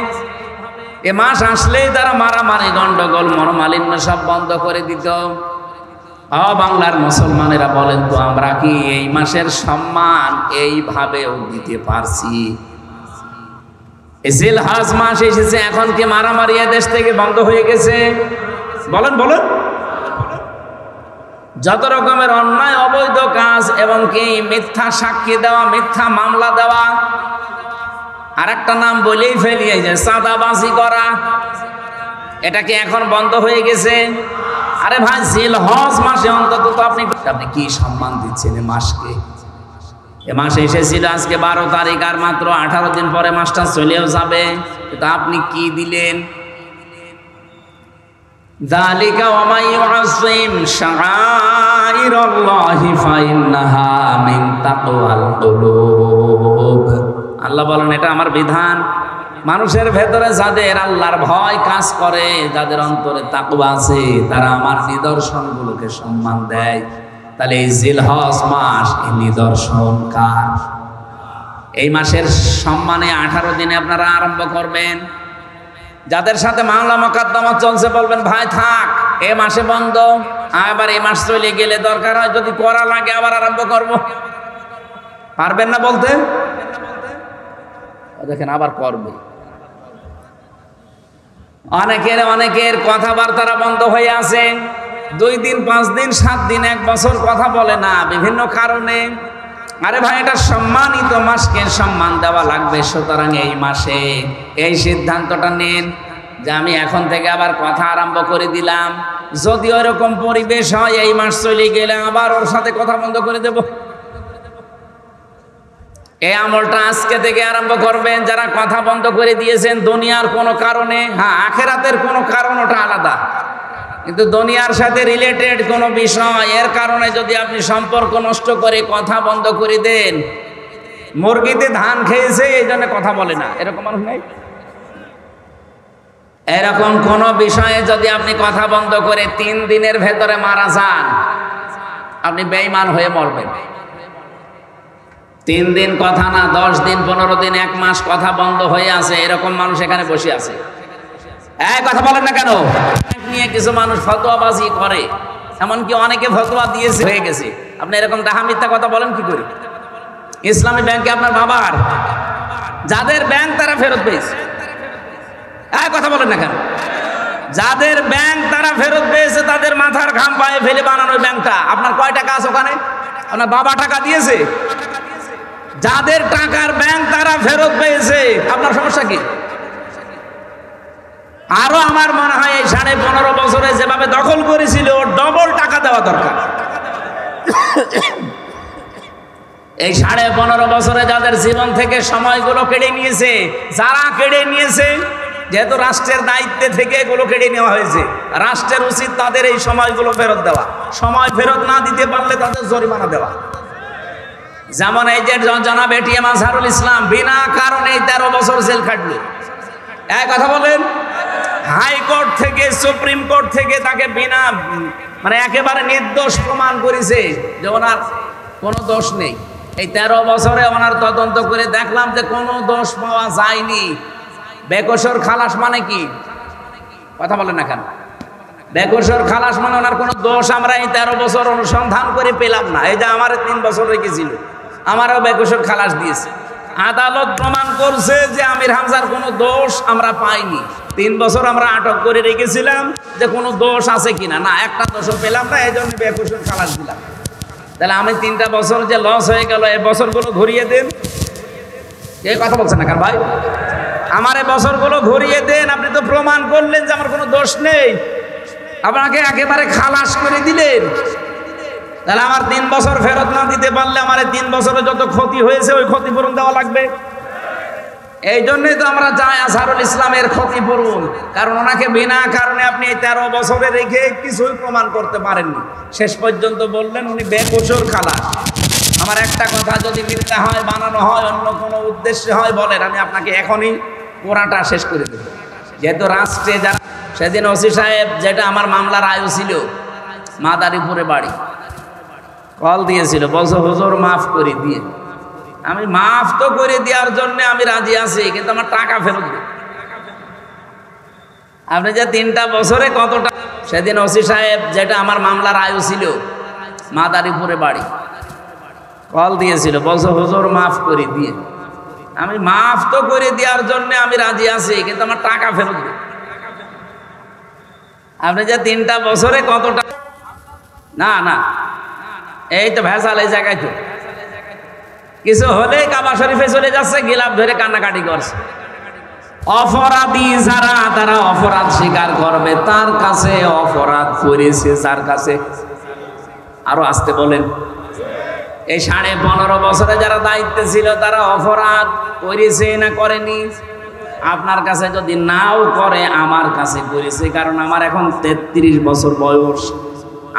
এ মাস আসলেই তারা মারামারি, গন্ডগোল, মনোমালিন্য সব বন্ধ করে দিত। বাংলার মুসলমানেরা বলেন তো, আমরা কি এই মাসের সম্মান এইভাবেও দিতে পারছি? জিলহজ মাস এসেছে, এখন কি মারামারি দেশ থেকে বন্ধ হয়ে গেছে? বলেন বলেন। যত রকমের অন্যায় অবৈধ কাজ এবং কি মিথ্যা সাক্ষী দেওয়া, মিথ্যা মামলা দেওয়া, আর একটা নাম বলেই ফেলিয়ে যে চাঁদাবাজি করা, এটা কি এখন বন্ধ হয়ে গেছে? আরে ভাই, জিলহজ মাসে অন্তত তো আপনি কি সম্মান দিচ্ছেন এ মাসকে? এ মাসে এসেছিল আজকে 12 তারিখ, আর মাত্র 18 দিন পরে মাসটা চলেও যাবে। কিন্তু আপনি কি দিলেন? যালিকা ওয়া মান ইউআযযিম শাআইরাল্লাহি ফাইন্নাহা মিন তাকওয়াল কুলুব। আল্লাহ বলেন, এটা আমার বিধান। মানুষের ভেতরে যাদের আল্লাহর ভয় কাজ করে, যাদের অন্তরে তাকওয়া আছে, তারা আমার নিদর্শনগুলোকে সম্মান দেয়। তাহলে এই জিলহজ মাস, এই নিদর্শন কার? এই মাসের সম্মানে 18 দিনে আপনারা আরম্ভ করবেন। যাদের সাথে মামলা মোকদ্দমা চলছে বলবেন, ভাই থাক, এ মাসে বন্ধ, আবার এই মাস চলে গেলে দরকার হয় যদি করা লাগে আবার আরম্ভ করব। পারবেন না বলতে? দেখেন আবার করবে। অনেকের কথাবার্তারা বন্ধ হয়ে আছে। 2 দিন, 5 দিন, 7 দিন, 1 বছর কথা বলে না, বিভিন্ন কারণে। আরে ভাই, এটা সম্মানিত মাসকে সম্মান দেওয়া লাগবে। সুতরাং এই মাসে এই সিদ্ধান্তটা নিন যে আমি এখন থেকে আবার কথা আরম্ভ করে দিলাম। যদি ওরকম পরিবেশ হয় এই মাস চলে গেলে আবার ওর সাথে কথা বন্ধ করে দেব। এই আমলটা আজকে থেকে আরম্ভ করবেন। যারা কথা বন্ধ করে দিয়েছেন দুনিয়ার কোনো কারণে, হ্যাঁ আখেরাতের কোনো কারণ, ওটা আলাদা, কিন্তু দুনিয়ার সাথে রিলেটেড কোনো বিষয়, এর কারণে যদি আপনি সম্পর্ক নষ্ট করে কথা বন্ধ করে দেন, মুরগিতে ধান খেয়েছে এই জন্য কথা বলে না, এরকম মানুষ নেই? এরকম কোন বিষয়ে যদি আপনি কথা বন্ধ করে 3 দিনের ভেতরে মারা যান, আপনি বেঈমান হয়ে মরবেন। 3 দিন কথা না, 10 দিন 15 দিন 1 মাস কথা বন্ধ হয়ে আছে, এরকম মানুষ এখানে বসে আছে। কথা বলেন না কেন? নিয়ে কিছু মানুষ ফতোয়াবাজি করে, এমনকি অনেকে ফতোয়া দিয়েছে হয়ে গেছে। আপনি এরকম ডাহা মিথ্যা কথা বলেন কি করে? ইসলামী ব্যাংকে আপনার বাবার, যাদের ব্যাংক তারা ফেরত পেয়েছে। কথা বলেন না কেন? যাদের ব্যাংক তারা ফেরত পেয়েছে, তাদের মাথার ঘাম পায়ে ফেলে বানানো ব্যাংকটা। আপনার কয় টাকা আছে ওখানে? আপনার বাবা টাকা দিয়েছে? যাদের টাকার ব্যাংক তারা ফেরত পেয়েছে, আপনার সমস্যা কি? আরো আমার মনে হয় এই 15.5 বছরে যেভাবে দখল করেছিল, ডবল টাকা দেওয়া দরকার। এই 15.5 বছরে যাদের জীবন থেকে সময়গুলো কেড়ে নিয়েছে, যারা কেড়ে নিয়েছে, যেহেতু রাষ্ট্রের দায়িত্বে থেকে এগুলো কেড়ে নেওয়া হয়েছে, রাষ্ট্রের উচিত তাদের এই সময়গুলো ফেরত দেওয়া। সময় ফেরত না দিতে পারলে তাদের জরিমানা দেওয়া। যেমন এই যে জনাব এটিএম আজহারুল ইসলাম বিনা কারণে 13 বছর জেল খাটল। কথা বলেন, হাইকোর্ট থেকে সুপ্রিম কোর্ট থেকে তাকে বিনা একেবারে নির্দোষ প্রমাণ করেছে যে ওনার কোনো দোষ নেই। এই 13 বছরে ওনার তদন্ত করে দেখলাম যে কোনো দোষ পাওয়া যায়নি। বেকসুর খালাস মানে কি? কথা বলেন না কেন? বেকসুর খালাস মানে ওনার কোনো দোষ আমরা এই 13 বছর অনুসন্ধান করে পেলাম না। এই যে আমার 3 বছর রেখেছিল, আমারও বেকসুর খালাস দিয়েছে। আদালত প্রমাণ করছে যে আমির হামজার কোনো দোষ আমরা পাইনি। 3 বছর আমরা আটক করে রেখেছিলাম যে কোনো দোষ আছে কিনা, না একটা দোষও পেলাম না, এই জন্য বেকসুর খালাস দিলাম। তাহলে আমি 3টা বছর যে লস হয়ে গেল, এই বছরগুলো ঘুরিয়ে দেন। এই কথা বলছেন না কার ভাই? আমার এই বছরগুলো ঘুরিয়ে দেন। আপনি তো প্রমাণ করলেন যে আমার কোনো দোষ নেই, আপনাকে একেবারে খালাস করে দিলেন। তাহলে আমার 3 বছর ফেরত না দিতে পারলে আমার 3 বছরে যত ক্ষতি হয়েছে ওই ক্ষতিপূরণ দেওয়া লাগবে। এই জন্যই তো আমরা চাই আজহারুল ইসলামের ক্ষতিপূরণ, কারণ ওনাকে বিনা কারণে আপনি এই 13 বছরে রেখে কিছুই প্রমাণ করতে পারেননি। শেষ পর্যন্ত বললেন উনি বেকসুর খালাস। আমার একটা কথা যদি মিথ্যা হয়, বানানো হয়, অন্য কোনো উদ্দেশ্যে হয়, বলেন, আমি আপনাকে এখনই পুরাটা শেষ করে দেব। যেহেতু রাষ্ট্রে যারা সেদিন ওসি সাহেব, যেটা আমার মামলার আয়ু ছিল, মাদারীপুরে বাড়ি, কল দিয়েছিল, বলছে হুজুর মাফ করে দিয়ে। আমি মাফ তো করে দেওয়ার জন্য আমি রাজি আছি, কিন্তু আমার টাকা ফেরত দিন। আপনি যে 3টা বছরে কত টাকা, সেদিন ওসি সাহেব, যেটা আমার মামলার আয়ু ছিল, মাদারীপুরে বাড়ি, কল দিয়েছিল, বলছে হুজুর মাফ করে দিয়ে। আমি মাফ তো করে দেওয়ার জন্য আমি রাজি আছি, কিন্তু আমার টাকা ফেরত দিন। আপনি যে 3টা বছরে কত টাকা, না না, এই তো ভেজাল এই জায়গায়। তো কিছু হলে কাবা শরীফে চলে যাচ্ছে, গিলাপ ধরে কান্নাকাটি করছে। অপরাধী যারা, তারা অপরাধ স্বীকার করবে, তার কাছে অপরাধ করেছে যার কাছে। আরো আসতে বলেন। এই 15.5 বছরে যারা দায়িত্বে ছিল, তারা অপরাধ করেছে না করেনি? আপনার কাছে যদি নাও করে, আমার কাছে করেছে, কারণ আমার এখন 33 বছর বয়স।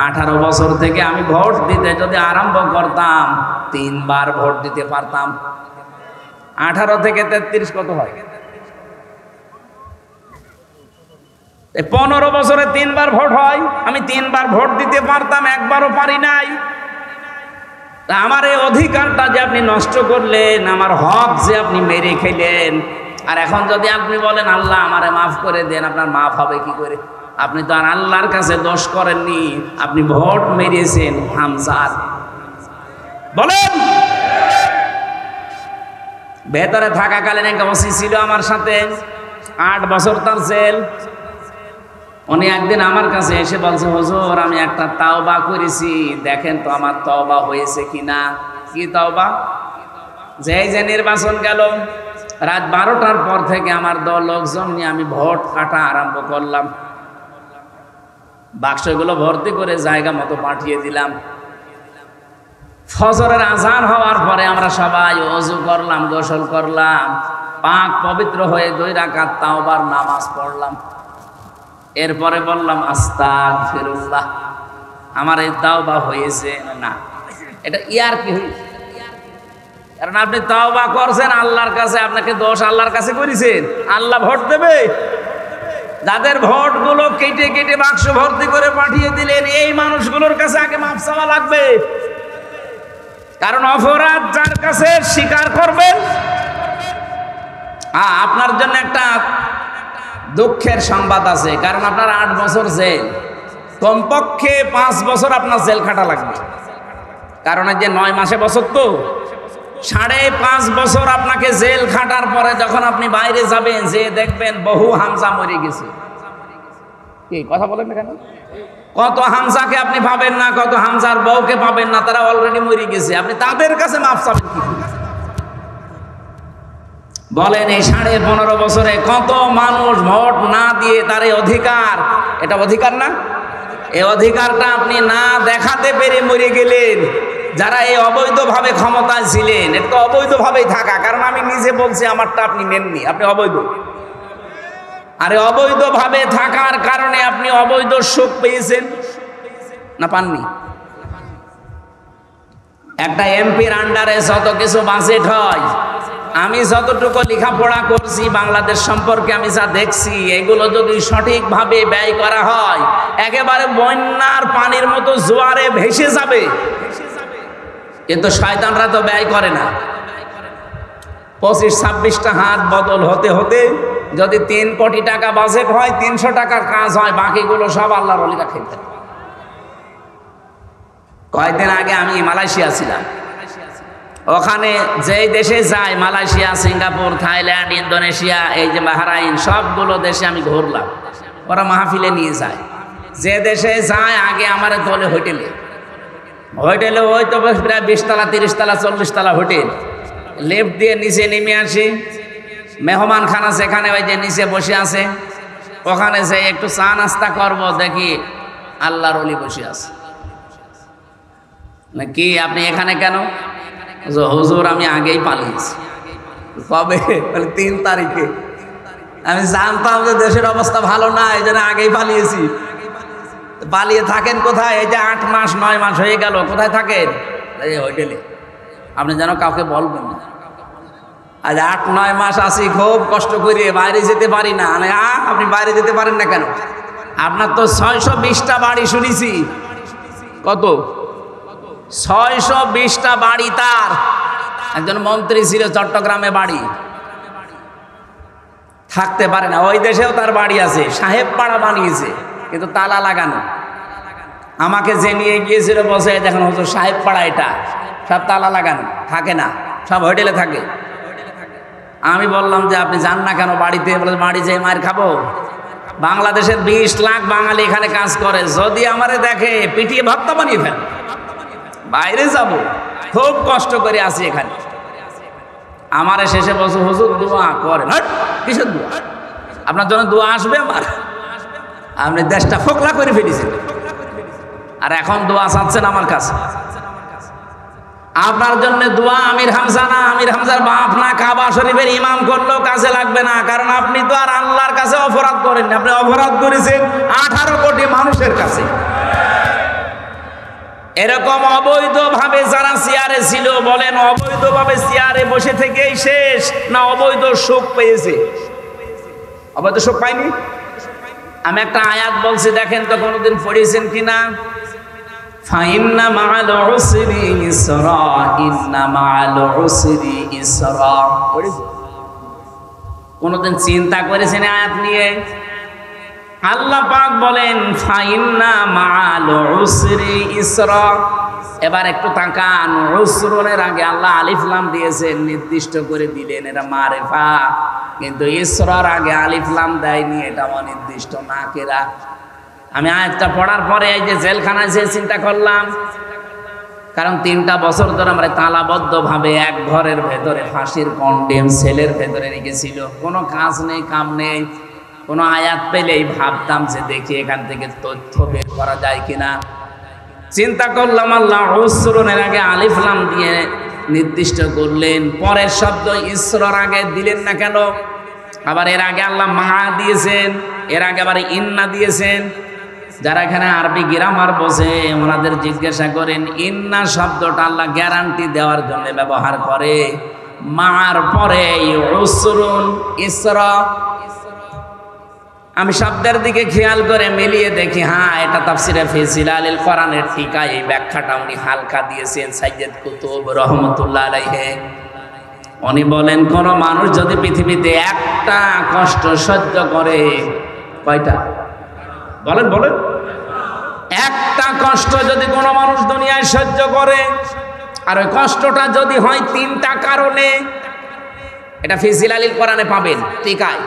18 বছর থেকে আমি ভোট দিতে যদি আরম্ভ করতাম, 3 বার ভোট দিতে পারতাম। 18 থেকে 33 কত হয়? 15 বছরে 3 বার ভোট হয়। আমি 3 বার ভোট দিতে পারতাম, একবারও পারি নাই। তা আমার এই অধিকারটা যে আপনি নষ্ট করলেন, আমার হক যে আপনি মেরে খেলেন, আর এখন যদি আপনি বলেন আল্লাহ আমারে মাফ করে দেন, আপনার মাফ হবে কি করে? আপনি তো আর আল্লাহর কাছে দোষ করেননি, আপনি ভোট মেরেছেন হামজার। বলেন। ভেতরে থাকাকালীন একটা ওসি ছিল আমার সাথে, 8 বছর তার জেল। উনি একদিন আমার কাছে এসে বলছে, হুজুর আমি একটা তাওবা করেছি, দেখেন তো আমার তওবা হয়েছে কিনা। কি তওবা? যে নির্বাচন গেল, রাত 12টার পর থেকে আমার দল লোকজন নিয়ে আমি ভোট কাটা আরম্ভ করলাম। বাক্সগুলো ভর্তি করে জায়গা মতো পাঠিয়ে দিলাম। ফজরের আজান হওয়ার পরে আমরা সবাই ওযু করলাম, গোসল করলাম, পাক পবিত্র হয়ে 2 রাকাত তাওবার নামাজ পড়লাম। এরপরে বললাম আস্তাগফিরুল্লাহ, আমার এই তাওবা হয়েছে না। এটা ইয়ার কি হয়েছে? কারণ আপনি তাওবা করছেন আল্লাহর কাছে, আপনাকে দোষ আল্লাহর কাছে করেছেন। আল্লাহ ভোট দেবে? যাদের ভোটগুলো কেটে কেটে বাক্স ভর্তি করে পাঠিয়ে দিলেন, এই মানুষগুলোর কাছে আগে মাফ চাওয়া লাগবে। কারণ অপরাধ যার কাছে স্বীকার করবেন, আপনার জন্য একটা দুঃখের সংবাদ আছে, কারণ আপনার 8 বছর জেল, কমপক্ষে 5 বছর আপনার জেল খাটা লাগবে। কারণ এই যে 9 মাসে বছর, তো 5.5 বছর আপনাকে জেল খাটার পরে যখন আপনি বাইরে যাবেন, যে দেখবেন বহু হামজা মরে গেছে। কি কথা বলেন না কেন? কত হামজাকে আপনি পাবেন না, কত হামজার বউকে পাবেন না, তারা অলরেডি মরে গেছে। আপনি তাদের কাছে মাফ চাবেন কি? বলেন এই 15.5 বছরে কত মানুষ ভোট না দিয়ে তার এই অধিকার, এটা অধিকার না? এই অধিকারটা আপনি না দেখাতে পেরে মরে গেলেন। যারা এই অবৈধভাবে ক্ষমতায় ছিলেন, এটা তো অবৈধভাবেই থাকা, কারণ আমি নিজে বলছি আমারটা আপনি নেননি, আপনি অবৈধ। আরে অবৈধভাবে থাকার কারণে আপনি অবৈধ সুখ পেয়েছেন না পাননি? একটা এমপির আন্ডারে যত কিছু বাজেট হয়, আমি যতটুকু লেখাপড়া করছি বাংলাদেশ সম্পর্কে আমি যা দেখছি, এগুলো যদি সঠিকভাবে ব্যয় করা হয় একেবারে বন্যার পানির মতো জোয়ারে ভেসে যাবে। কিন্তু শয়তানরা তো ব্যয় করে না। 25-26টা হাত বদল হতে হতে যদি 3 কোটি টাকা বাজেট হয়, 300 টাকার কাজ হয়, বাকিগুলো সব আল্লাহর ওলিরা খেতে। কয়েকদিন আগে আমি মালয়েশিয়া ছিলাম। ওখানে যেই দেশে যাই, মালয়েশিয়া, সিঙ্গাপুর, থাইল্যান্ড, ইন্দোনেশিয়া, এই যে বাহরাইন, সবগুলো দেশে আমি ঘুরলাম। ওরা মাহফিলে নিয়ে যায়। যে দেশে যায় আগে আমার তোলে হোটেলে। হোটেলে ওই তো প্রায় 20 তলা, 30 তলা, 40 তলা হোটেল। লিফট দিয়ে নিচে নেমে আসি, মেহমান খানা সেখানে ওই যে নিচে বসে আছে, ওখানে যে একটু চা নাস্তা করবো, দেখি আল্লাহর ওলি বসে আছে। কি আপনি এখানে কেন? হুজুর আমি আগেই পালিয়েছি। কবে? 3 তারিখে। আমি জানতাম যে দেশের অবস্থা ভালো না, এই জন্য আগেই পালিয়েছি। পালিয়ে থাকেন কোথায়? এই যে 8 মাস 9 মাস হয়ে গেল, কোথায় থাকেন? এই হোটেলে। আপনি যেন কাউকে বলবেন না। আজ 8-9 মাস আছি, খুব কষ্ট করে বাইরে যেতে পারি না। আপনি বাইরে যেতে পারেন না কেন? আপনার তো 620টা বাড়ি শুনেছি। কত? 620টা বাড়ি তার। একজন মন্ত্রী ছিল, চট্টগ্রামে বাড়ি, থাকতে পারে না। ওই দেশেও তার বাড়ি আছে, সাহেব পাড়া বানিয়েছে, কিন্তু তালা লাগানো। আমাকে যে নিয়ে গিয়েছিল বসে, দেখেন হুজুর সাহেব পাড়া, এটা সব তালা লাগানো, থাকে না, সব হোটেলে থাকে। আমি বললাম যে আপনি যান না কেন বাড়িতে? বলে বাড়ি যেয়ে মার খাবো। বাংলাদেশের 20 লাখ বাঙালি এখানে কাজ করে, যদি আমারে দেখে পিটিয়ে ভর্তা বানিয়ে ফেলে। বাইরে যাব, খুব কষ্ট করে আসি এখানে। আমারে শেষে বসে হুজুর দোয়া করেন। কিসের দোয়া? আপনার জন্য দোয়া আসবে আমার? আপনি দেশটা ফোকলা করে ফেলেছেন, আর এখন দোয়া চাচ্ছেন আমার কাছে। আপনার জন্য দোয়া আমির হামজা না, আমির হামজার বাপ না, কাবা শরীফের ইমাম করলেও কাজে লাগবে না। কারণ আপনি তো আর আল্লাহর কাছে অপরাধ করেননি, আপনি অপরাধ করেছেন 18 কোটি মানুষের কাছে। এরকম অবৈধভাবে যারা চেয়ারে ছিল, বলেন অবৈধভাবে চেয়ারে বসে থেকেই শেষ, না অবৈধ সুখ পেয়েছে? অবৈধ সুখ পাইনি। আমি একটা আয়াত বলছি, দেখেন তো কোনোদিন পড়েছেন কিনা? ফাইন্না মাআল উসরি ইসরা, ইন্না মাআল উসরি ইসরা। কোনোদিন চিন্তা করেছেন আয়াত নিয়ে? আল্লাহ পাক বলেন ফাইন্না মাআল উসরি ইসরা। এবার একটু তাকান, উসরনের আগে আল্লাহ আলিফ লাম দিয়েছেন, নির্দিষ্ট করে দিলেন, এটা মারিফা। কিন্তু ইসরার আগে আলিফ লাম দেয়নি, এটা অনির্দিষ্ট নাকেরা। আমি আয়াতটা পড়ার পরে এই যে জেলখানায় যে চিন্তা করলাম, কারণ 3টা বছর ধরে আমরা তালাবদ্ধভাবে এক ঘরের ভেতরে ফাঁসির কন্ডেম সেলের ভেতরে রেখেছিল। কোনো কাজ নেই, কাম নেই। কোনো আয়াত পেলেই ভাবতাম যে দেখি এখান থেকে তথ্য বের করা যায় কিনা। চিন্তা করলাম আল্লাহ উসরনের আগে আলিফ লাম দিয়ে নির্দিষ্ট করলেন, পরের শব্দ ইসরার আগে দিলেন না কেন? আবার এর আগে আল্লাহ মা দিয়েছেন, এর আগে আবার ইন্না দিয়েছেন। যারা এখানে আরবি গ্রামার বোঝে ওনাদের জিজ্ঞাসা করেন, ইন্না শব্দটা আল্লাহ গ্যারান্টি দেওয়ার জন্য ব্যবহার করে। মার পরে উসরুন ইসরা, আমি শব্দের দিকে খেয়াল করে মিলিয়ে দেখি, হ্যাঁ এটা তাফসিরে ফি জিলালিল কোরআনের টিকা, এই ব্যাখ্যাটা উনি হালকা দিয়েছেন সাইয়্যিদ কুতুব রহমাতুল্লাহ আলাইহি। উনি বলেন কোন মানুষ যদি পৃথিবীতে একটা কষ্ট সহ্য করে, কয়টা বলেন বলেন, একটা কষ্ট যদি কোনো মানুষ দুনিয়ায় সহ্য করে, আর ওই কষ্টটা যদি হয় তিনটা কারণে, এটা ফি জিলালিল কোরআনে পাবেন টিকায়।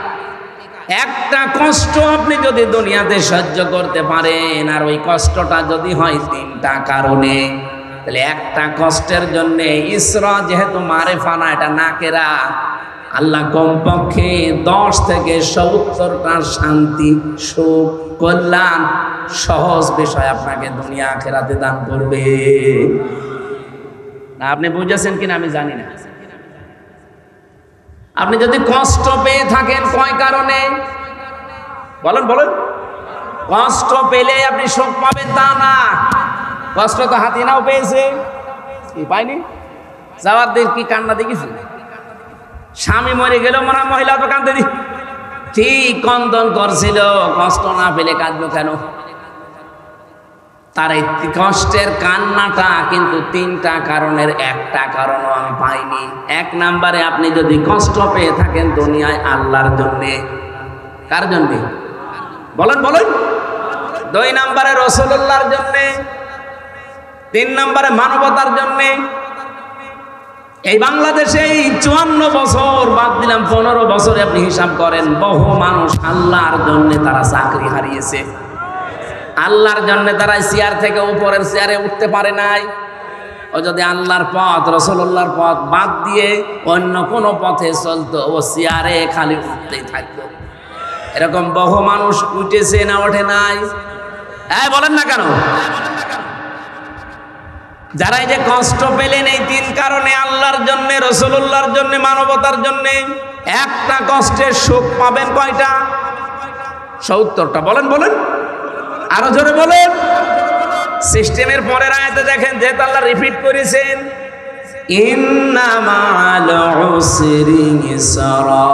একটা কষ্ট আপনি যদি দুনিয়াতে সহ্য করতে পারেন, আর ওই কষ্টটা যদি হয় তিনটা কারণে, তাহলে একটা কষ্টের জন্য ইসরা যেহেতু মারেফা না, এটা নাকেরা, আল্লাহ কমপক্ষে 10 থেকে 70টা শান্তি, সুখ, কল্যাণ, সহজ বিষয় আপনাকে দুনিয়া আখিরাতে দান করবে। না আপনি বুঝেছেন কিনা আমি জানি না। আপনি যদি কষ্ট পেয়ে থাকেন কয় কারণে বলেন বলেন, কষ্ট পেলে আপনি সুখ পাবেন তা না। কষ্ট তো হাতিনাও পেয়েছে, কি পাইনি? যাওয়ার দিন কি কান্না দেখিস, স্বামী মরে গেল মনে হয় মহিলা তো কাঁদতে দি, ঠিক কন্দন করছিল, কষ্ট না পেলে কাঁদলো কেন? তার এই কষ্টের কান্নাটা কিন্তু তিনটা কারণের একটা কারণও আমি পাইনি। এক নাম্বারে আপনি যদি কষ্ট পেয়ে থাকেন দুনিয়ায় আল্লাহর জন্যে, কার জন্যে বলেন বলেন? 2 নাম্বারে রাসূলুল্লাহর জন্যে, 3 নাম্বারে মানবতার জন্যে। এই বাংলাদেশে এই 54 বছর বাদ দিলাম 15 বছরে আপনি হিসাব করেন, বহু মানুষ আল্লাহর জন্যে তারা চাকরি হারিয়েছে, আল্লাহর জন্য তারা চেয়ার থেকে উপরের চেয়ারে উঠতে পারে নাই। ও যদি আল্লাহর পথ রাসূলুল্লাহর পথ বাদ দিয়ে অন্য কোনো পথে চলতো, ও চেয়ারে খালি উঠতেই থাকতো। এরকম বহু মানুষ উঠেছে না ওঠে নাই? বলেন না কেন? যারা এই যে কষ্ট পেলেন এই 3 কারণে, আল্লাহর জন্য, রাসূলুল্লাহর জন্য, মানবতার জন্য, একটা কষ্টের সুখ পাবেন কয়টা? 70টা। বলেন বলেন, আরো জোরে বলেন। সিস্টেমের পরের আয়াতে দেখেন, যেহেতু আল্লাহ রিপিট করেছেন, ইন্না মা'আল উসরি ইসরা।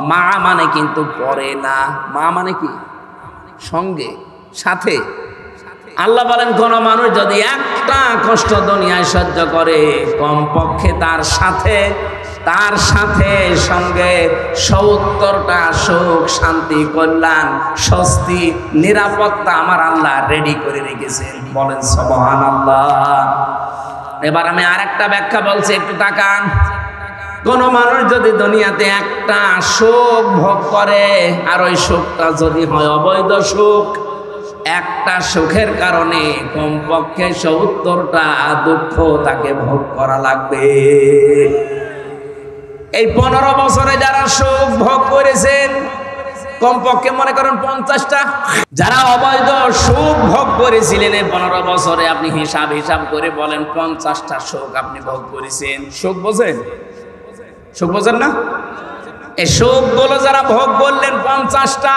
মা মানে কিন্তু পরে না, মা মানে কি? সঙ্গে, সাথে। আল্লাহ বলেন কোন মানুষ যদি একটা কষ্ট দুনিয়ায় সহ্য করে, কমপক্ষে তার সাথে সঙ্গে 70টা সুখ, শান্তি, কল্যাণ, স্বস্তি, নিরাপত্তা আমার আল্লাহ রেডি করে রেখেছেন। বলেন সুবহানাল্লাহ। এবার আমি আরেকটা ব্যাখ্যা বলছি, একটু তাকান। কোন মানুষ যদি দুনিয়াতে একটা সুখ ভোগ করে, আর ওই সুখটা যদি হয় অবৈধ সুখ, একটা সুখের কারণে কমপক্ষে 70টা দুঃখ তাকে ভোগ করা লাগবে। এই 15 বছরে যারা সুখ ভোগ করেছেন, কমপক্ষে মনে করেন 50টা। যারা অবৈধ সুখ ভোগ করেছিলেন এই 15 বছরে, আপনি হিসাব করে বলেন 50টা সুখ আপনি ভোগ করেছেন। সুখ বোঝেন? সুখ বোঝেন না? এই সুখগুলো যারা ভোগ করলেন 50টা,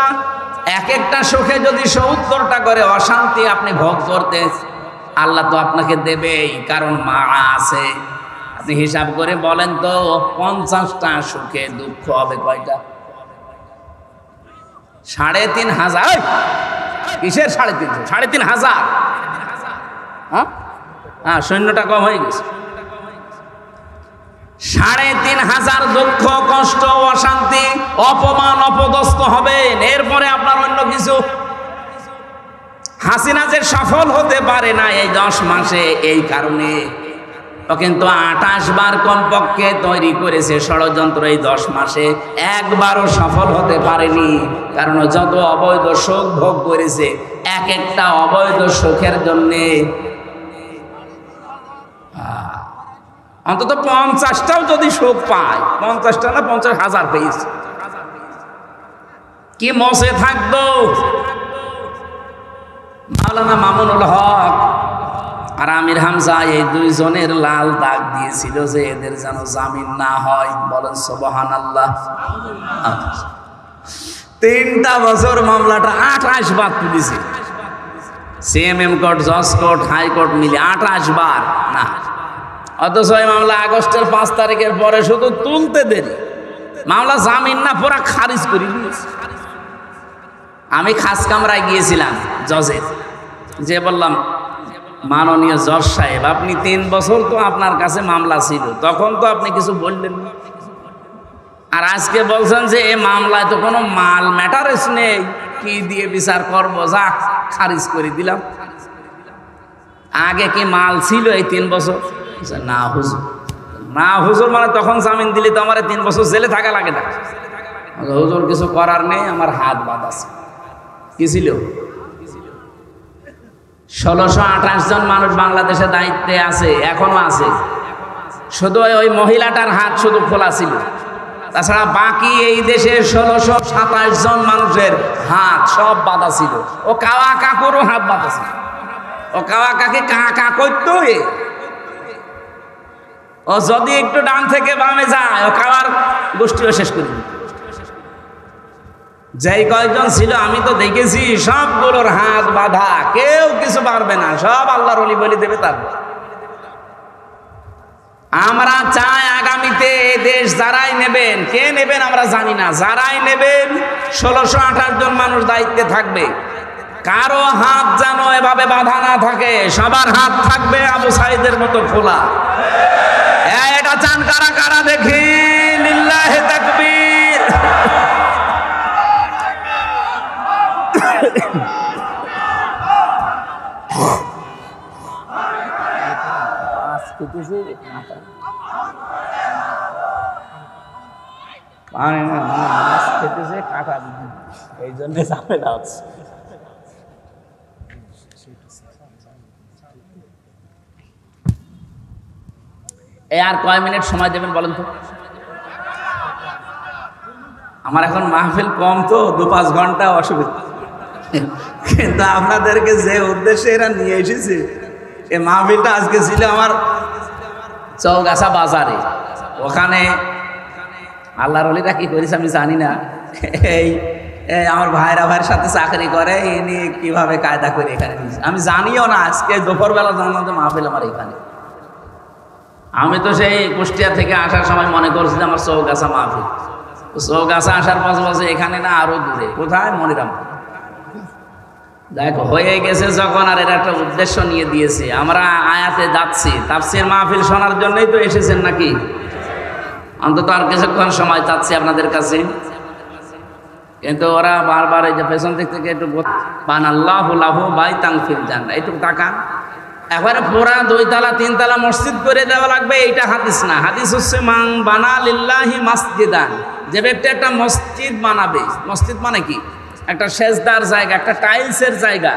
এক একটা সুখে যদি 70টা করে অশান্তি আপনি ভোগ করতে, আল্লাহ তো আপনাকে দেবেই, কারণ মা আছে। আপনি হিসাব করে বলেন তো 50টা সুখে দুঃখ হবে কয়টা? 3500। কিসের 350? 3500। হ্যাঁ, সৈন্যটা কম হয়ে গেছে। 3500 দুঃখ, কষ্ট, অশান্তি, অপমান, অপদস্থ হবেন। এরপরে আপনার অন্য কিছু। হাসিনা যে সফল হতে পারে না এই 10 মাসে, এই কারণে ও কিন্তু 28 বার কমপক্ষে তৈরি করেছে ষড়যন্ত্র। এই 10 মাসে একবারও সফল হতে পারেনি, কারণ যত অবৈধ সুখ ভোগ করেছে, এক একটা অবৈধ সুখের জন্যে অন্তত 50টাও যদি সুখ পায়, 50টা না 50,000 পেয়েছে, কি মজে থাকতো। মাওলানা মামুনুল হক আর আমির হামজা এই 2 জনের লাল দাগ দিয়েছিল যে এদের যেন জামিন না হয়। বলেন সুবহানাল্লাহ। 3টা বছর মামলাটা 28 বার তুলেছে। সিএমএম কোর্ট, জজ কোর্ট, হাইকোর্ট মিলে 28 বার না। অথচ এই মামলা আগস্টের 5 তারিখের পরে শুধু তুলতে দেরি, মামলা জামিন না পুরা খারিজ করে দিয়েছে। আমি খাস কামরায় গিয়েছিলাম জজের, যে বললাম মাননীয় জজ সাহেব আপনি 3 বছর তো আপনার কাছে মামলা ছিল, তখন তো আপনি কিছু বললেন না, আর আজকে বলছেন যে এই মামলায় তো কোনো মাল ম্যাটারেস নেই, কি দিয়ে বিচার করবো, যা খারিজ করে দিলাম। আগে কি মাল ছিল এই 3 বছর? না হুজুর। না হুজুর মানে তখন জামিন দিলে তো আমার 3 বছর জেলে থাকা লাগে না। হুজুর কিছু করার নেই, আমার হাত বাঁধা আছে। কি ছিল? 1628 জন মানুষ বাংলাদেশে দায়িত্বে আছে, এখনো আছে। শুধু ওই মহিলাটার হাত শুধু খোলা ছিল, তাছাড়া বাকি এই দেশের 1627 জন মানুষের হাত সব বাঁধা ছিল। ও কাওয়া কাকুরও হাত বাঁধা ছিল। ও কাওয়া কাকে কা করতো, ও যদি একটু ডান থেকে বামে যায় ও কাওয়ার গোষ্ঠীও শেষ করে দিত। যেই কয়েকজন ছিল আমি তো দেখেছি সবগুলোর হাত বাঁধা, কেউ কিছু পারবে না, সব আল্লাহর ওলি বলি দেবে। তারপর আমরা চাই আগামীতে এই দেশ যারাই নেবেন, কে নেবেন আমরা জানি না, যারাই নেবেন 1628 জন মানুষ দায়িত্বে থাকবে, কারো হাত যেন এভাবে বাঁধা না থাকে, সবার হাত থাকবে আবু সাইদের মতো খোলা। এটা চান কারা কারা দেখি? লিল্লাহি তাকবীর। এই জন্য ঝামেলা হচ্ছে। এই আর কয় মিনিট সময় দেবেন বলেন তো? আমার এখন মাহফিল কম তো, 2-5 ঘন্টা অসুবিধা, কিন্তু আপনাদেরকে যে উদ্দেশ্যে এরা নিয়ে এসেছে, এই মাহফিলটা আজকে ছিল আমার চৌগাছা বাজারে। ওখানে আল্লাহর ওলিরা কি করেছে আমি জানি না, এই আমার ভাইয়ের সাথে চাকরি করে, ইনি কিভাবে কায়দা করে এখানে নিয়েছে আমি জানিও না। আজকে দুপুরবেলা জানাতে মাহফিল আমার এখানে। আমি তো সেই কুষ্টিয়া থেকে আসার সময় মনে করছি যে আমার চৌগাছা মাহফিল, চৌগাছা আসার পাশাপাশি এখানে না আরো দূরে কোথায় মনিরাম। দেখো হয়ে গেছে যখন, আর এর একটা উদ্দেশ্য নিয়ে দিয়েছে। আমরা আয়াতে যাচ্ছি, তাফসীর মাহফিল শোনার জন্যই তো এসেছেন নাকি? অন্তত আর কিছুক্ষণ সময় চাচ্ছি আপনাদের কাছে, কিন্তু ওরা বারবার এই যে পেছন দিক থেকে একটু বানাল্লাহু লাহু বাইতান ফিল জান্নাহ, একটু তাকান। একবারে পুরা 2 তলা 3 তলা মসজিদ করে দেওয়া লাগবে, এইটা হাদিস না। হাদিস হচ্ছে মান বানা লিল্লাহি মাসজিদান, যে ব্যক্তি একটা মসজিদ বানাবে। মসজিদ মানে কি? একটা সেজদার জায়গা, একটা টাইলসের জায়গা,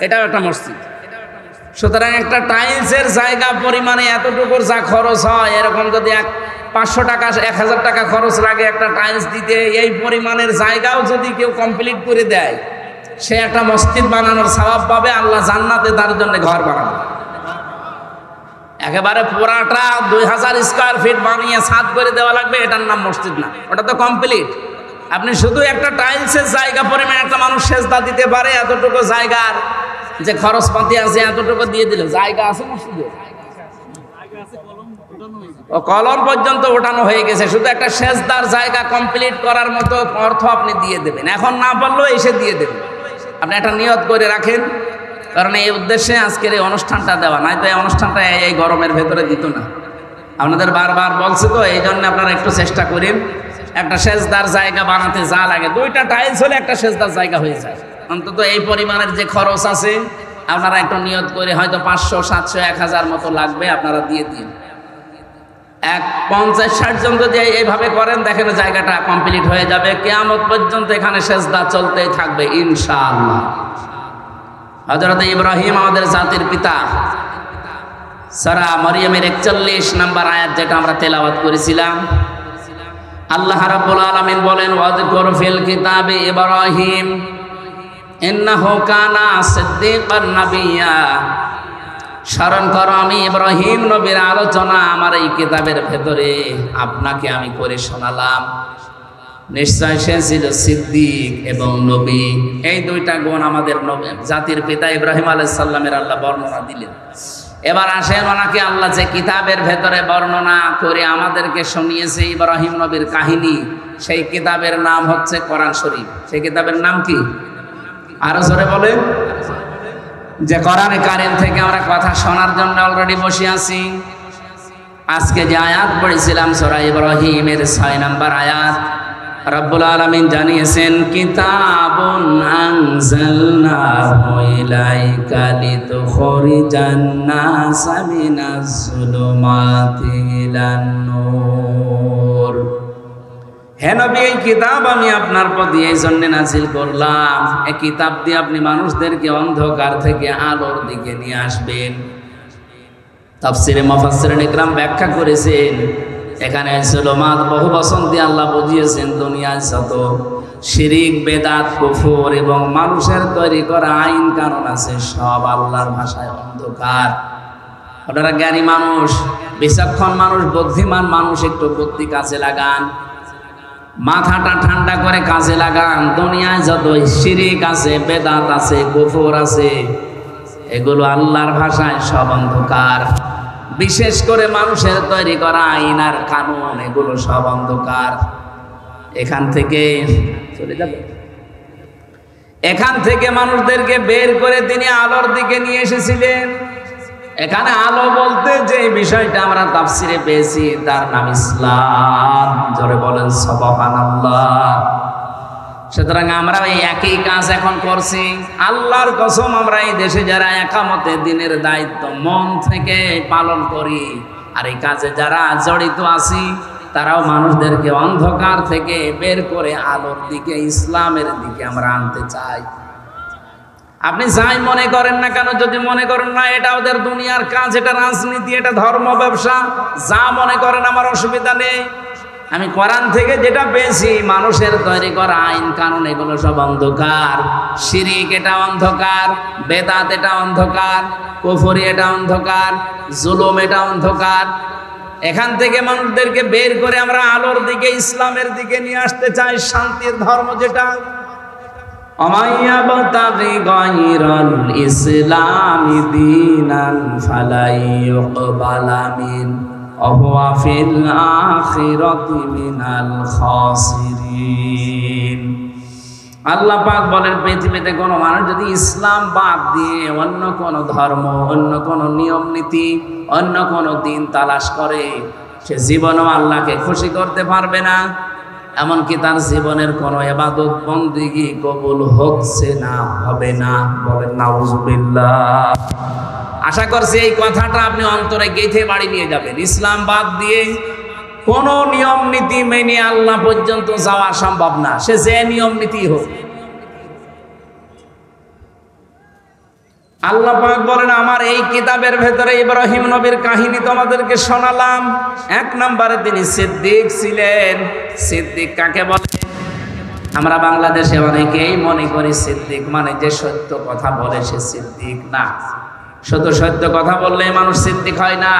এটাও একটা মসজিদ। সুতরাং একটা টাইলসের জায়গা পরিমাণে এতটুকুর যা খরচ হয়, এরকম যদি 500 টাকা 1000 টাকা খরচ লাগে একটা টাইলস দিতে, এই পরিমাণের জায়গাও যদি কেউ কমপ্লিট করে দেয়, সে একটা মসজিদ বানানোর সওয়াব পাবে। আল্লাহ জান্নাতে তার জন্য ঘর বানাবে। একেবারে পুরাটা 2000 স্কয়ার ফিট বানিয়ে ছাদ করে দেওয়া লাগবে, এটার নাম মসজিদ না, ওটা তো কমপ্লিট। আপনি শুধু একটা টাইলসের জায়গা পরিমাণে একটা মানুষ সেজদা দিতে পারে, এতটুকু জায়গার যে খরচপাতি আছে এতটুকু দিয়ে দিল। জায়গা আছে মসজিদে, ও কলম পর্যন্ত ওঠানো হয়ে গেছে, শুধু একটা সেজদার জায়গা কমপ্লিট করার মতো অর্থ আপনি দিয়ে দেবেন। এখন না পারলেও এসে দিয়ে দেবেন। আপনি একটা নিয়ত করে রাখেন, কারণ এই উদ্দেশ্যে আজকের এই অনুষ্ঠানটা দেওয়া, নয়তো এই অনুষ্ঠানটা এই গরমের ভেতরে দিত না। আপনাদের বারবার বলছে তো, এই জন্য আপনারা একটু চেষ্টা করেন। একটা সেজদার জায়গা বানাতে যা লাগে, 2টা টাইলস হলে একটা সেজদার জায়গা হয়ে যায়। অন্তত এই পরিমাণের যে খরচ আছে আপনারা একটু নিয়ত করে, হয়তো 500, 700, 1000 মতো লাগবে, আপনারা দিয়ে দিন। 50-60 জন যদি এইভাবে করেন, দেখেন জায়গাটা কমপ্লিট হয়ে যাবে। কিয়ামত পর্যন্ত এখানে সেজদা চলতেই থাকবে ইনশাআল্লাহ। হযরত ইব্রাহিম আমাদের জাতির পিতা, সূরা মরিয়মের 41 নম্বর আয়াত যেটা আমরা তেলাওয়াত করেছিলাম, আল্লাহ রাব্বুল আলামিন বলেন, ওয়াযকুর ফিল কিতাবি ইব্রাহিম ইন্নাহু কানা সিদ্দীকান নাবিয়্যা। স্মরণ করো আমি ইব্রাহিম নবীর আলোচনা আমার এই কিতাবের ভেতরে আপনাকে আমি করে শোনালাম। নিশ্চয় সে ছিল সিদ্দিক এবং নবী। এই 2টা গুণ আমাদের জাতির পিতা ইব্রাহিম আলাইহিস সালামের আল্লাহ বর্ণনা দিলেন। এবার আসেন, ওনাকে আল্লাহ যে কিতাবের ভেতরে বর্ণনা করে আমাদেরকে শুনিয়েছে ইব্রাহিম নবীর কাহিনী, সেই কিতাবের নাম হচ্ছে কোরআন শরীফ। সেই কিতাবের নাম কি? আরো জোরে বলে যে কোরআনে কারীম থেকে আমরা কথা শোনার জন্য অলরেডি বসে আছি। আজকে যে আয়াত পড়েছিলাম সূরা ইব্রাহিমের 6 নম্বর আয়াত, রব্বুল আলামিন জানিয়েছেন কিতাবুন আনজালনাহু ইলাইকা লিতুখরিজান নাসা মিনাজ যুলুমাতি ইলান নূর। হে নবী, এই কিতাব আমি আপনার প্রতি এই জন্য নাজিল করলাম, এই কিতাব দিয়ে আপনি মানুষদেরকে অন্ধকার থেকে আলোর দিকে নিয়ে আসবেন। তাফসিরে মুফাসসিরিন ইকরাম ব্যাখ্যা করেছেন, এখানে যুলুমাত বহু বচন দিয়ে আল্লাহ বুঝিয়েছেন দুনিয়ায় যত শিরিক, বেদাত, কুফর এবং মানুষের তৈরি করা আইন কানুন আছে সব আল্লাহর ভাষায় অন্ধকার। আপনারা জ্ঞানী মানুষ, বিচক্ষণ মানুষ, বুদ্ধিমান মানুষ একটু বুদ্ধি কাজে লাগান, মাথাটা ঠান্ডা করে কাজে লাগান। দুনিয়ায় যত শিরিক আছে, বেদাত আছে, কুফর আছে, এগুলো আল্লাহর ভাষায় সব অন্ধকার। বিশেষ করে মানুষের তৈরি করা আইন আর কানুন, এগুলো সব অন্ধকার। এখান থেকে চলে যাবে, এখান থেকে মানুষদেরকে বের করে তিনি আলোর দিকে নিয়ে এসেছিলেন। এখানে আলো বলতে যে বিষয়টা আমরা তাফসিরে পেয়েছি তার নাম ইসলাম। জোরে বলেন সুবহানাল্লাহ। সুতরাং আমরা এই একই কাজ এখন করছি। আল্লাহর কসম, আমরা এই দেশে যারা একামতে দিনের দায়িত্ব মন থেকে পালন করি আর এই কাজে যারা জড়িত আছি, তারাও মানুষদেরকে অন্ধকার থেকে বের করে আলোর দিকে, ইসলামের দিকে আমরা আনতে চাই। আপনি যাই মনে করেন না কেন, যদি মনে করেন না এটা ওদের দুনিয়ার কাজ, এটা রাজনীতি, এটা ধর্ম, ব্যবসা, যা মনে করেন আমার অসুবিধা নেই। আমি কোরআন থেকে যেটা পেয়েছি, মানুষের তৈরি করা আইন কানুন এগুলো সব অন্ধকার। শিরিক এটা অন্ধকার, বেদাত এটা অন্ধকার, কুফরি এটা অন্ধকার, জুলুম এটা অন্ধকার। এখান থেকে মানুষদেরকে বের করে আমরা আলোর দিকে, ইসলামের দিকে নিয়ে আসতে চাই, শান্তির ধর্ম যেটা। আমাইয়াবতাগি গায়রাল ইসলামি দীনান ফালাইয়ুকবালা মিন ওয়া ফিল আখিরাতি মিনাল খাসিরিন। আল্লাহ পাক বলেন, পৃথিবীতে কোনো মানুষ যদি ইসলাম বাদ দিয়ে অন্য কোনো ধর্ম, অন্য কোনো নিয়ম নীতি, অন্য কোনো দিন তালাশ করে, সে জীবনেও আল্লাহকে খুশি করতে পারবে না। এমনকি তার জীবনের কোনো ইবাদত বন্দেগী কবুল হচ্ছে না, হবে না। বলেন নাউজুবিল্লাহ। আশা করছি এই কথাটা আপনি অন্তরে গেঁথে বাড়ি নিয়ে যাবেন। ইসলাম বাদ দিয়ে কোন নিয়ম নীতি মেনে আল্লাহ পর্যন্ত যাওয়া সম্ভব না, সে যে নিয়ম নীতি হোক। আল্লাহ পাক বলেন, আমার এই কিতাবের ভেতরে ইব্রাহিম নবীর কাহিনী তোমাদেরকে শোনালাম। 1 নম্বরে তিনি সিদ্দিক ছিলেন। সিদ্দিক কাকে বলে? আমরা বাংলাদেশে অনেকেই মনে করি সিদ্দিক মানে যে সত্য কথা বলে সে সিদ্দিক। না, শুধু সত্য কথা বললে মানুষ সিদ্দিক হয় না।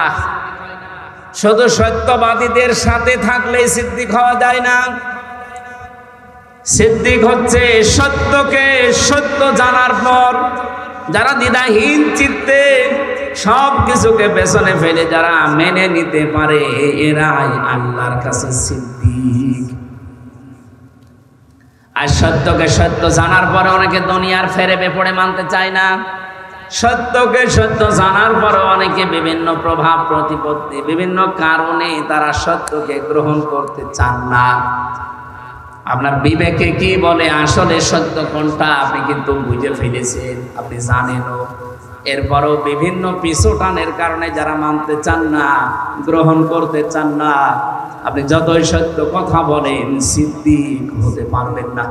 শুধু সত্যবাদীদের সাথে থাকলেই সিদ্দিক হওয়া যায় না। সিদ্দিক হচ্ছে সত্যকে সত্য জানার পর যারা দ্বিধাহীন চিত্তে সব কিছুকে পেছনে ফেলে যারা মেনে নিতে পারে, এরাই আল্লাহর কাছে সিদ্দিক। আর সত্যকে সত্য জানার পরে অনেকে দুনিয়ার ফেরেবে পড়ে মানতে চায় না। সত্যকে সত্য জানার পরে অনেকে বিভিন্ন প্রভাব প্রতিপত্তি, বিভিন্ন কারণে তারা সত্যকে গ্রহণ করতে চান না। আপনার বিবেকে কি বলে আসলে সত্য কোনটা আপনি কিন্তু বুঝে ফেলেছেন, আপনি জানেনও। এরপরও বিভিন্ন পিছুটানের কারণে যারা মানতে চান না, গ্রহণ করতে চান না, আপনি যতই সত্য কথা বলেন সিদ্দিক হতে পারবেন না।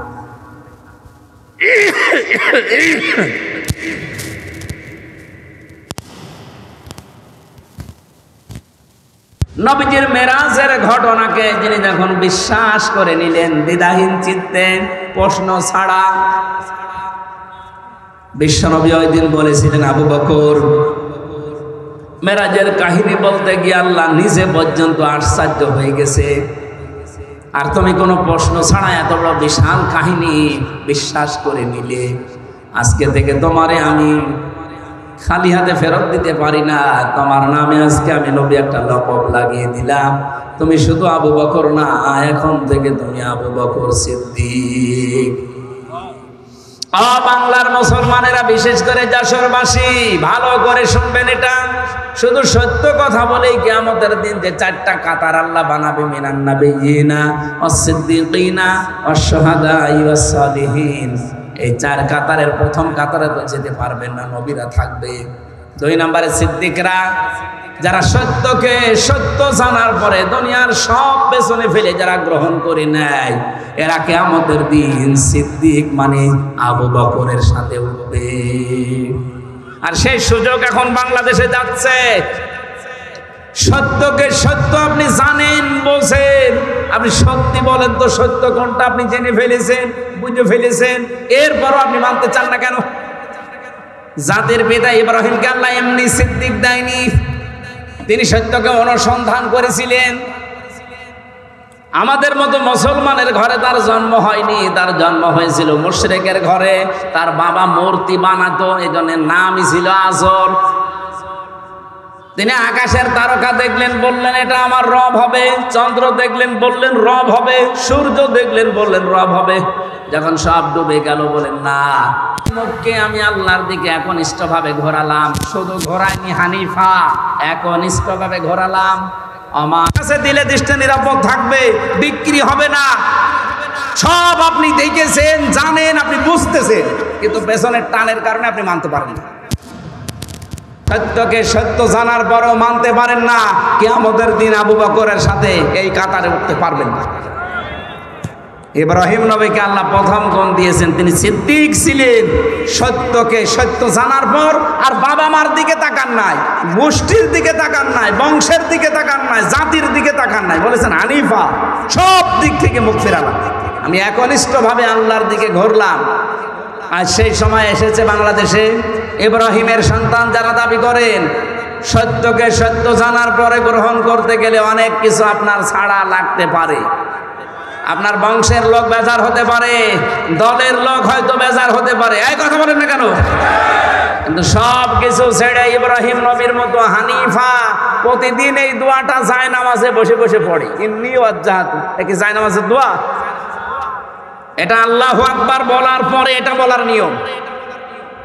নবীজির মেরাজের ঘটনাকে যিনি যখন বিশ্বাস করে নিলেন দ্বিধাহীন চিত্তে, প্রশ্ন ছাড়া, বিশ্বনবী ওই দিন বলেছিলেন, আবু বকর, মেরাজের কাহিনী বলতে গিয়ে আল্লাহ নিজে পর্যন্ত আশ্চর্য হয়ে গেছে, আর তুমি কোনো প্রশ্ন ছাড়া এত বড় বিশাল কাহিনী বিশ্বাস করে নিলে। আজকে থেকে তোমারে আমি খালি হাতে ফেরত দিতে পারি না। তোমার নামে আজকে আমি নবী একটা লকব লাগিয়ে দিলাম। তুমি শুধু আবু বকর না, এখন থেকে তুমি আবু বকর সিদ্দিক। বাংলার মুসলমানেরা, বিশেষ করে যশোরবাসী, ভালো করে শুনবেন। এটা শুধু সত্য কথা বলেই কিয়ামতের দিন যে চারটা কাতার আল্লাহ বানাবে, মিনান নাবিয়িনা ওয়াস-সিদ্দিকিনা ওয়াশ-শুহাদাই ওয়াস-সালিহিন, এই চার কাতারের প্রথম কাতারে তো যেতে পারবেন না, নবীরা থাকবে। 2 নম্বরে সিদ্দিকরা, যারা সত্যকে সত্য জানার পরে দুনিয়ার সব পেছনে ফেলে যারা গ্রহণ করে নেয়, এরা কিয়ামতের দিন সিদ্দিক মানে আবু বকরের সাথে উঠবে। আর সেই সুযোগ এখন বাংলাদেশে যাচ্ছে। সত্যকে সত্য আপনি জানেন, বোঝেন, আপনি সত্যি বলেন তো সত্য কোনটা আপনি জেনে ফেলেছেন, বুঝে ফেলেছেন, এরপরও আপনি মানতে চান না কেন? জাতির পিতা ইব্রাহিমকে আল্লাহ এমনি সিদ্দিক দেয়নি, তিনি সত্যকে অনুসন্ধান করেছিলেন। আমাদের মতো মুসলমানের ঘরে তার জন্ম হয়নি, তার জন্ম হয়েছিল মুশরিকের ঘরে। তার বাবা মূর্তি বানাতো, এই জন্য নামই ছিল আজর। তিনি আকাশের তারকা দেখলেন, বললেন এটা আমার রব হবে। চন্দ্র দেখলেন, বললেন রব হবে। সূর্য দেখলেন, বললেন রব হবে। যখন সব ডুবে গেল, বলেন না, মুখকে আমি আল্লাহর দিকে একনিষ্ঠভাবে ঘোরালাম। শুধু ঘোরাইনি হানিফা, একনিষ্ঠভাবে ঘোরালাম। আমার কাছে দিলে দৃষ্টি নিরাপদ থাকবে, বিক্রি হবে না। সব আপনি দেখেছেন, জানেন, আপনি বুঝতেছেন, কিন্তু পেছনের টানের কারণে আপনি মানতে পারেন না। সত্যকে সত্য জানার পরও মানতে পারেন না, কিয়ামতের দিন আবু বকরের সাথে এই কাতারে উঠতে পারবেন না। ইব্রাহিম নবীকে আল্লাহ প্রথম গুণ দিয়েছেন, তিনি সিদ্দিক ছিলেন। সত্যকে সত্য জানার পর আর বাবা মার দিকে তাকান নাই, গোষ্ঠীর দিকে তাকান নাই, বংশের দিকে তাকান নাই, জাতির দিকে তাকান নাই। বলেছেন হানিফা, সব দিক থেকে মুখ ফেরালাম, আমি একনিষ্ঠভাবে আল্লাহর দিকে ঘুরলাম। আর সেই সময় এসেছে বাংলাদেশে ইব্রাহিমের সন্তান যারা দাবি করেন, সত্যকে সত্য জানার পরে গ্রহণ করতে গেলে অনেক কিছু আপনার ছাড়া লাগতে পারে। আপনার বংশের লোক বেজার হতে পারে, দলের লোক হয়তো বেজার হতে পারে, এই কথা বলেন না কেন? কিন্তু সব কিছু ছেড়ে ইব্রাহিম নবীর মতো হানিফা প্রতিদিন এই দোয়াটা জায়নামাজে বসে বসে পড়ে। ইন্নী ওয়াজ্জাহাতু, কি জায়নামাজের দোয়া? এটা আল্লাহু আকবার বলার পরে এটা বলার নিয়ম।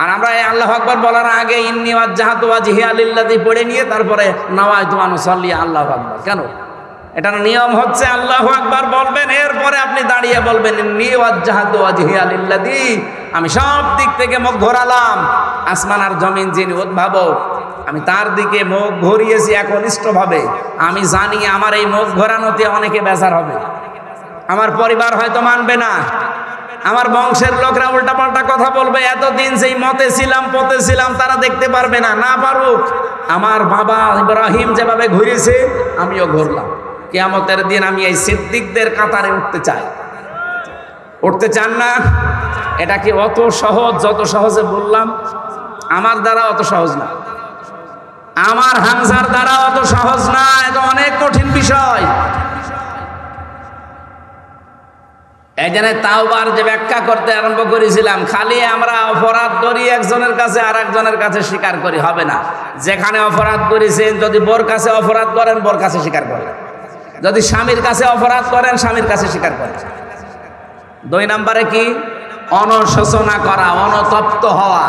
আর আমরা এই আল্লাহু আকবার বলার আগে ইন্নী ওয়াজ্জাহাতু ওয়াজহিয়া লিল্লাযী পড়ে নিয়ে তারপরে নাওয়াইতু আন উসাল্লি আল্লাহু আকবার। কেন? এটার নিয়ম হচ্ছে আল্লাহু আকবার বলবেন, এরপরে আপনি দাঁড়িয়ে বলবেন ইন্নী ওয়াজ্জাহাতু ওয়াজহিয়া লিল্লাযী, আমি সব দিক থেকে মুখ ঘোরালাম। আসমান আর জমিন যিনি উদ্ভাবক, আমি তার দিকে মুখ ঘুরিয়েছি একনিষ্ঠভাবে। আমি জানি আমার এই মুখ ঘোরানোতে অনেকে বেজার হবে, আমার পরিবার হয়তো মানবে না, আমার বংশের লোকরা উল্টাপাল্টা কথা বলবে। এতদিন যেই মতে ছিলাম, পথে ছিলাম, তারা দেখতে পারবে না। না পারুক, আমার বাবা ইব্রাহিম যেভাবে ঘুরেছে আমিও ঘুরলাম। কিয়ামতের দিন আমি এই সিদ্দিকদের কাতারে উঠতে চাই। উঠতে চান না? এটা কি অত সহজ? যত সহজে বললাম, আমার দ্বারা অত সহজ না, আমার হামজার দ্বারা অত সহজ না, এটা অনেক কঠিন বিষয়। এই জন্য তাওবার যে ব্যাখ্যা করতে আরম্ভ করেছিলাম, খালি আমরা অপরাধ করি একজনের কাছে আর একজনের কাছে স্বীকার করি হবে না। যেখানে অপরাধ করেছেন, যদি বোর কাছে অপরাধ করেন বোর কাছে স্বীকার করেন, যদি স্বামীর কাছে অপরাধ করেন স্বামীর কাছে স্বীকার করেন। 2 নম্বরে কি? অনুশোচনা করা, অনুতপ্ত হওয়া।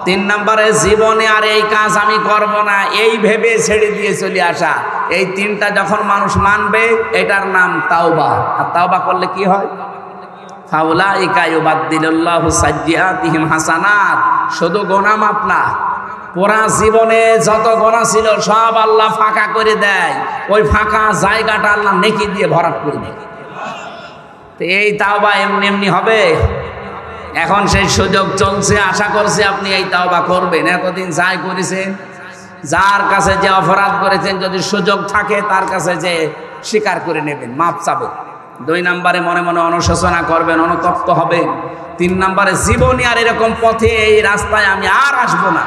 3 নম্বরে জীবনে আর এই কাজ আমি করব না, এই ভেবে ছেড়ে দিয়ে চলে আসা। এই 3টা যখন মানুষ মানবে, এটার নাম তাওবা। আর তাওবা করলে কি হয়? ফাউলাইকা ইউবাদদিলুল্লাহু সাইয়্যাতিহিম হাসানাত। শুধু গুনাহ মাফ না, পুরা জীবনে যত গুনাহ ছিল সব আল্লাহ ফাঁকা করে দেয়। ওই ফাঁকা জায়গাটা আল্লাহ নেকি দিয়ে ভরাট করে দেয়। তো এই তাওবা এমনি এমনি হবে? এখন সেই সুযোগ চলছে, আশা করছি আপনি এই তাওবা করবেন। এতদিন যাই করেছেন, যার কাছে যে অপরাধ করেছেন, যদি সুযোগ থাকে তার কাছে যে স্বীকার করে নেবেন, মাপ চাবেন। 2 নম্বরে মনে মনে অনুশোচনা করবেন, অনুতপ্ত হবেন। 3 নম্বরে জীবনে আর এরকম পথে, এই রাস্তায় আমি আর আসবো না,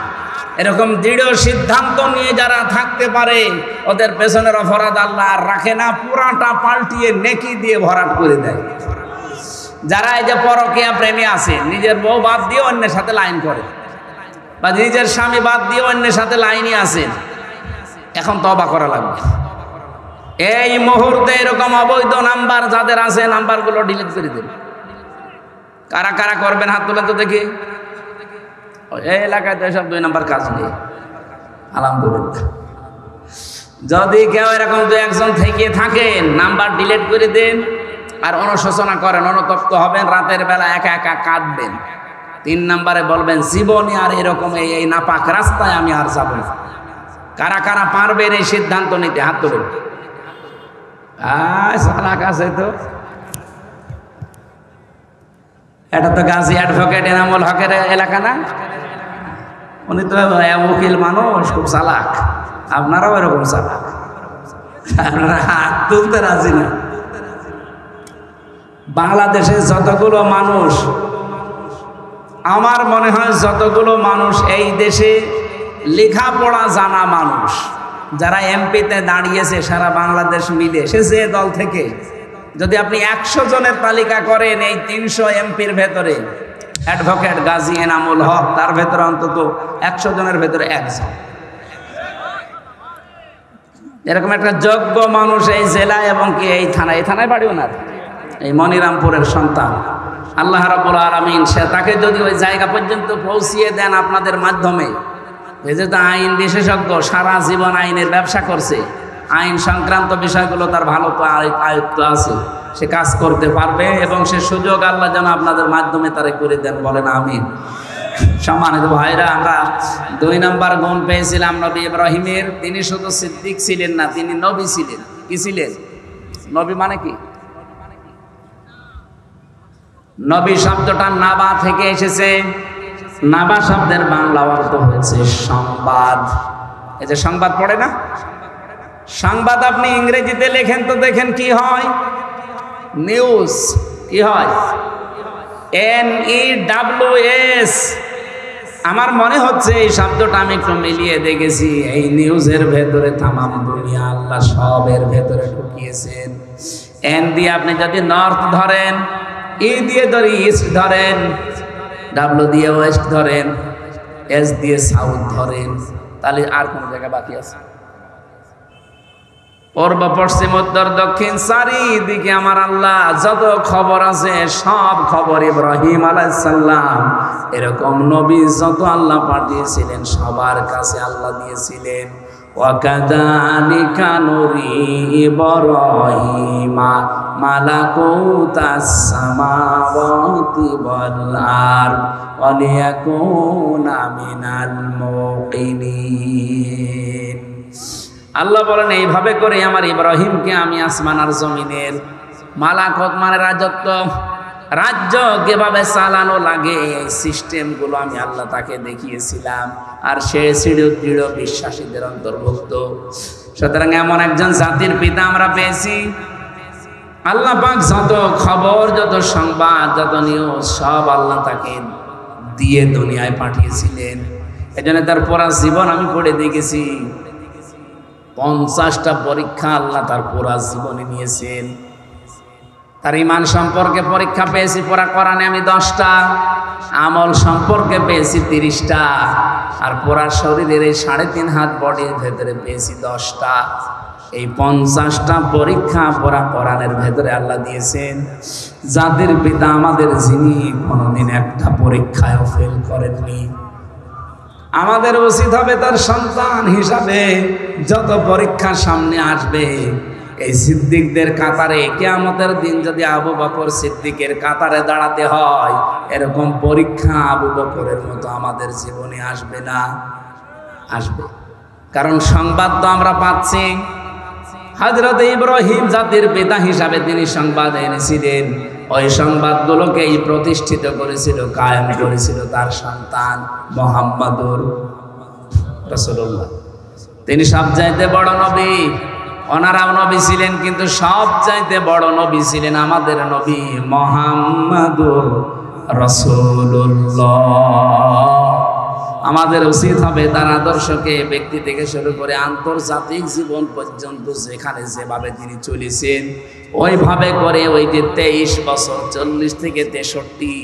এরকম দৃঢ় সিদ্ধান্ত নিয়ে যারা থাকতে পারে, ওদের পেছনের অপরাধ আল্লাহ আর রাখে না, পুরাটা পাল্টিয়ে নেকি দিয়ে ভরাট করে দেয়। যারা এই যে পরকীয়া প্রেমী আছে, নিজের বউ বাদ দিয়ে অন্যের সাথে লাইন করে, বা নিজের স্বামী বাদ দিয়ে অন্যের সাথে লাইনই আছে, এখন তওবা করা লাগবে। এই মুহূর্তে এরকম অবৈধ নাম্বার যাদের আছে, নাম্বারগুলো ডিলিট করে দেবে। কারা কারা করবেন হাত তুলেন তো দেখি। এই এলাকায় তো এসব 2 নম্বর কাজ নেই, আলহামদুলিল্লাহ। যদি কেউ এরকম 2-1 থেকে থাকেন, নাম্বার ডিলিট করে দেন আর অনুশোচনা করেন, অনুতপ্ত হবেন, রাতের বেলা একা একা কাঁদবেন। 3 নম্বরে বলবেন জীবনে আর এরকম এই নাপাক রাস্তায় আমি আর যাব না। কারা কারা পারবেন এই সিদ্ধান্ত নিতে হাত তুলেন। চালাক আছে তো, এটা তো গাজী অ্যাডভোকেট এনামুল হকের এলাকা না? উনি তো উকিল মানুষ, খুব চালাক। আপনারাও এরকম চালাক, আপনারা হাত তুলতে রাজি না। বাংলাদেশে যতগুলো মানুষ, আমার মনে হয় যতগুলো মানুষ এই দেশে লেখাপড়া জানা মানুষ যারা এমপিতে দাঁড়িয়েছে সারা বাংলাদেশ মিলে, সে যে দল থেকে, যদি আপনি 100 জনের তালিকা করেন, এই 300 এমপির ভেতরে অ্যাডভোকেট গাজী এনামুল হক তার ভেতরে অন্তত 100 জনের ভেতরে 1 জন এরকম একটা যোগ্য মানুষ এই জেলায় এবং কি এই থানায় বাড়িও না, এই মনিরামপুরের সন্তান। আল্লাহ রাব্বুল আলামিন সে তাকে যদি ওই জায়গা পর্যন্ত পৌঁছিয়ে দেন আপনাদের মাধ্যমে, এই যে তো আইন বিশেষজ্ঞ, সারা জীবন আইনের ব্যবসা করছে, আইন সংক্রান্ত বিষয়গুলো তার ভালো আয়ত্ত আছে, সে কাজ করতে পারবে এবং সে সুযোগ আল্লাহ যেন আপনাদের মাধ্যমে তারে করে দেন, বলেন আমিন। সম্মানিত ভাইরা, আমরা 2 নম্বর গুণ পেয়েছিলাম নবী ইব্রাহিমের। তিনি শুধু সিদ্দিক ছিলেন না, তিনি নবী ছিলেন। কি ছিলেন? নবী মানে কি? নবী শব্দটা নাবা থেকে এসেছে। নাবা শব্দের বাংলা অর্থ হয়েছে সংবাদ। এই যে সংবাদ পড়ে না, সংবাদ আপনি ইংরেজিতে লেখেন তো দেখেন কি হয়, নিউজ। কি হয়? NEWS। আমার মনে হচ্ছে এই শব্দটা আমি একটু মিলিয়ে দেখেছি, এই নিউজের ভেতরে তামাম দুনিয়া আল্লাহ সবের ভেতরে ঢুকিয়েছেন। N দিয়ে আপনি যদি নর্থ ধরেন, E দিয়ে ধরি ইস্ট ধরেন, W দিয়ে ওয়েস্ট ধরেন, S দিয়ে সাউথ ধরেন, তাহলে আর কোন জায়গা বাকি আছে? পূর্ব পশ্চিম উত্তর দক্ষিণ চারিদিকে আমার আল্লাহ যত খবর আছে সব খবর ইব্রাহিম আলাইহিস সালাম এরকম নবী যত আল্লাহ পাঠিয়েছিলেন সবার কাছে আল্লাহ দিয়েছিলেন। ওয়াকাযালিকা নুরি ইব্রাহিমা মালাকুতাস সামাওয়াতি ওয়াল আরদ ওয়া লিয়াকুনা মিনাল মুকিনিন। আল্লাহ বলেন এইভাবে করে আমার ইব্রাহিমকে আমি আসমান আর জমিনের মালাকুত মানে রাজ্য কিভাবে চালানো লাগে এই সিস্টেমগুলো আমি আল্লাহ তাকে দেখিয়েছিলাম, আর সে দৃঢ় বিশ্বাসীদের অন্তর্ভুক্ত। সুতরাং এমন একজন জাতির পিতা আমরা পেয়েছি। আল্লাহ পাক যত খবর, যত সংবাদ, যত নিউজ সব আল্লাহ তাকে দিয়ে দুনিয়ায় পাঠিয়েছিলেন। এজন্য তার পুরা জীবন আমি পড়ে দেখেছি, 50টা পরীক্ষা আল্লাহ তার পুরা জীবনে নিয়েছেন। তার ঈমান সম্পর্কে পরীক্ষা পেয়েছি পুরা কোরআনে আমি 10টা, আমল সম্পর্কে পেয়েছি 30টা, আর পুরা শরীরের এই 3.5 হাত বডির ভেতরে পেয়েছি 10টা। এই 50টা পরীক্ষা পুরা কোরআনের ভেতরে আল্লাহ দিয়েছেন। যাদের পিতা আমাদের, যিনি কোনোদিন একটা পরীক্ষায়ও ফেল করেননি, আমাদের উচিত হবে তার সন্তান হিসাবে যত পরীক্ষা সামনে আসবে এই সিদ্দিকদের কাতারে, কিয়ামতের দিন যদি আবু বকর সিদ্দিকের কাতারে দাঁড়াতে হয়, এরকম পরীক্ষা আবু বকরের মতো আমাদের জীবনে আসবে না, আসবে। কারণ সংবাদ তো আমরা পাচ্ছি। হযরত ইব্রাহিম জাতির পিতা হিসাবে তিনি সংবাদ এনেছিলেন, ওই সংবাদগুলোকেই প্রতিষ্ঠিত করেছিল, কায়েম করেছিল তার সন্তান মুহাম্মদুর রাসূলুল্লাহ। তিনি সবচাইতে বড় নবী। ওনারাও নবী ছিলেন, কিন্তু সবচাইতে বড় নবী ছিলেন আমাদের নবী মুহাম্মদুর রাসূলুল্লাহ। আমাদের উচিত হবে তার আদর্শকে ব্যক্তি থেকে শুরু করে আন্তর্জাতিক জীবন পর্যন্ত যেখানে যেভাবে তিনি চলেছেন ওইভাবে করে, ওই যে 23 বছর 40 থেকে 63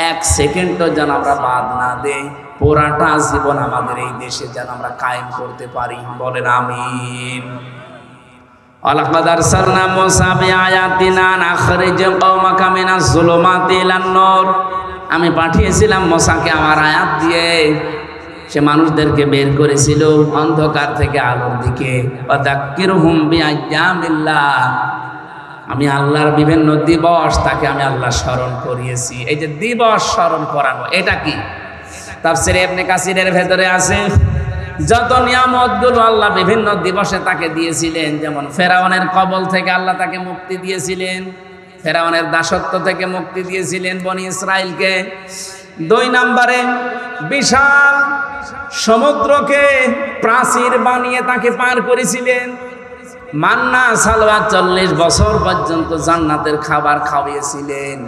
এক সেকেন্ডও যেন আমরা বাদ না দেই, পুরাটা জীবন আমাদের এই দেশে যেন আমরা কায়েম করতে পারি, বলেন আমিন। ওয়ালাকাদ আরসালনা মূসা বিআয়াতিনা আখরিজ কওমাকা মিনাজ যুলুমাতি ইলান নূর। আমি পাঠিয়েছিলাম মূসাকে আমার আয়াত দিয়ে, সে মানুষদেরকে বের করেছিল অন্ধকার থেকে আলোর দিকে। ওয়াযাক্কিরহুম বিআইয়ামিল্লাহ, আমি আল্লাহর বিভিন্ন দিবস তাকে আমি আল্লাহ স্মরণ করিয়েছি। এই যে দিবস স্মরণ করানো, এটা কি? তাফসীরে ইবনে কাসিরের ভেতরে আছে যত নিয়ামতগুলো আল্লাহ বিভিন্ন দিবসে তাকে দিয়েছিলেন, যেমন ফেরাউনের কবল থেকে আল্লাহ তাকে মুক্তি দিয়েছিলেন, ফেরাউনের দাসত্ব থেকে মুক্তি দিয়েছিলেন বনি ইসরাইলকে। 2 নম্বরে বিশাল সমুদ্রকে প্রাচীর বানিয়ে তাকে পার করেছিলেন। মান্না সালওয়া 40 বছর পর্যন্ত জান্নাতের খাবার খাওয়িয়েছিলেন।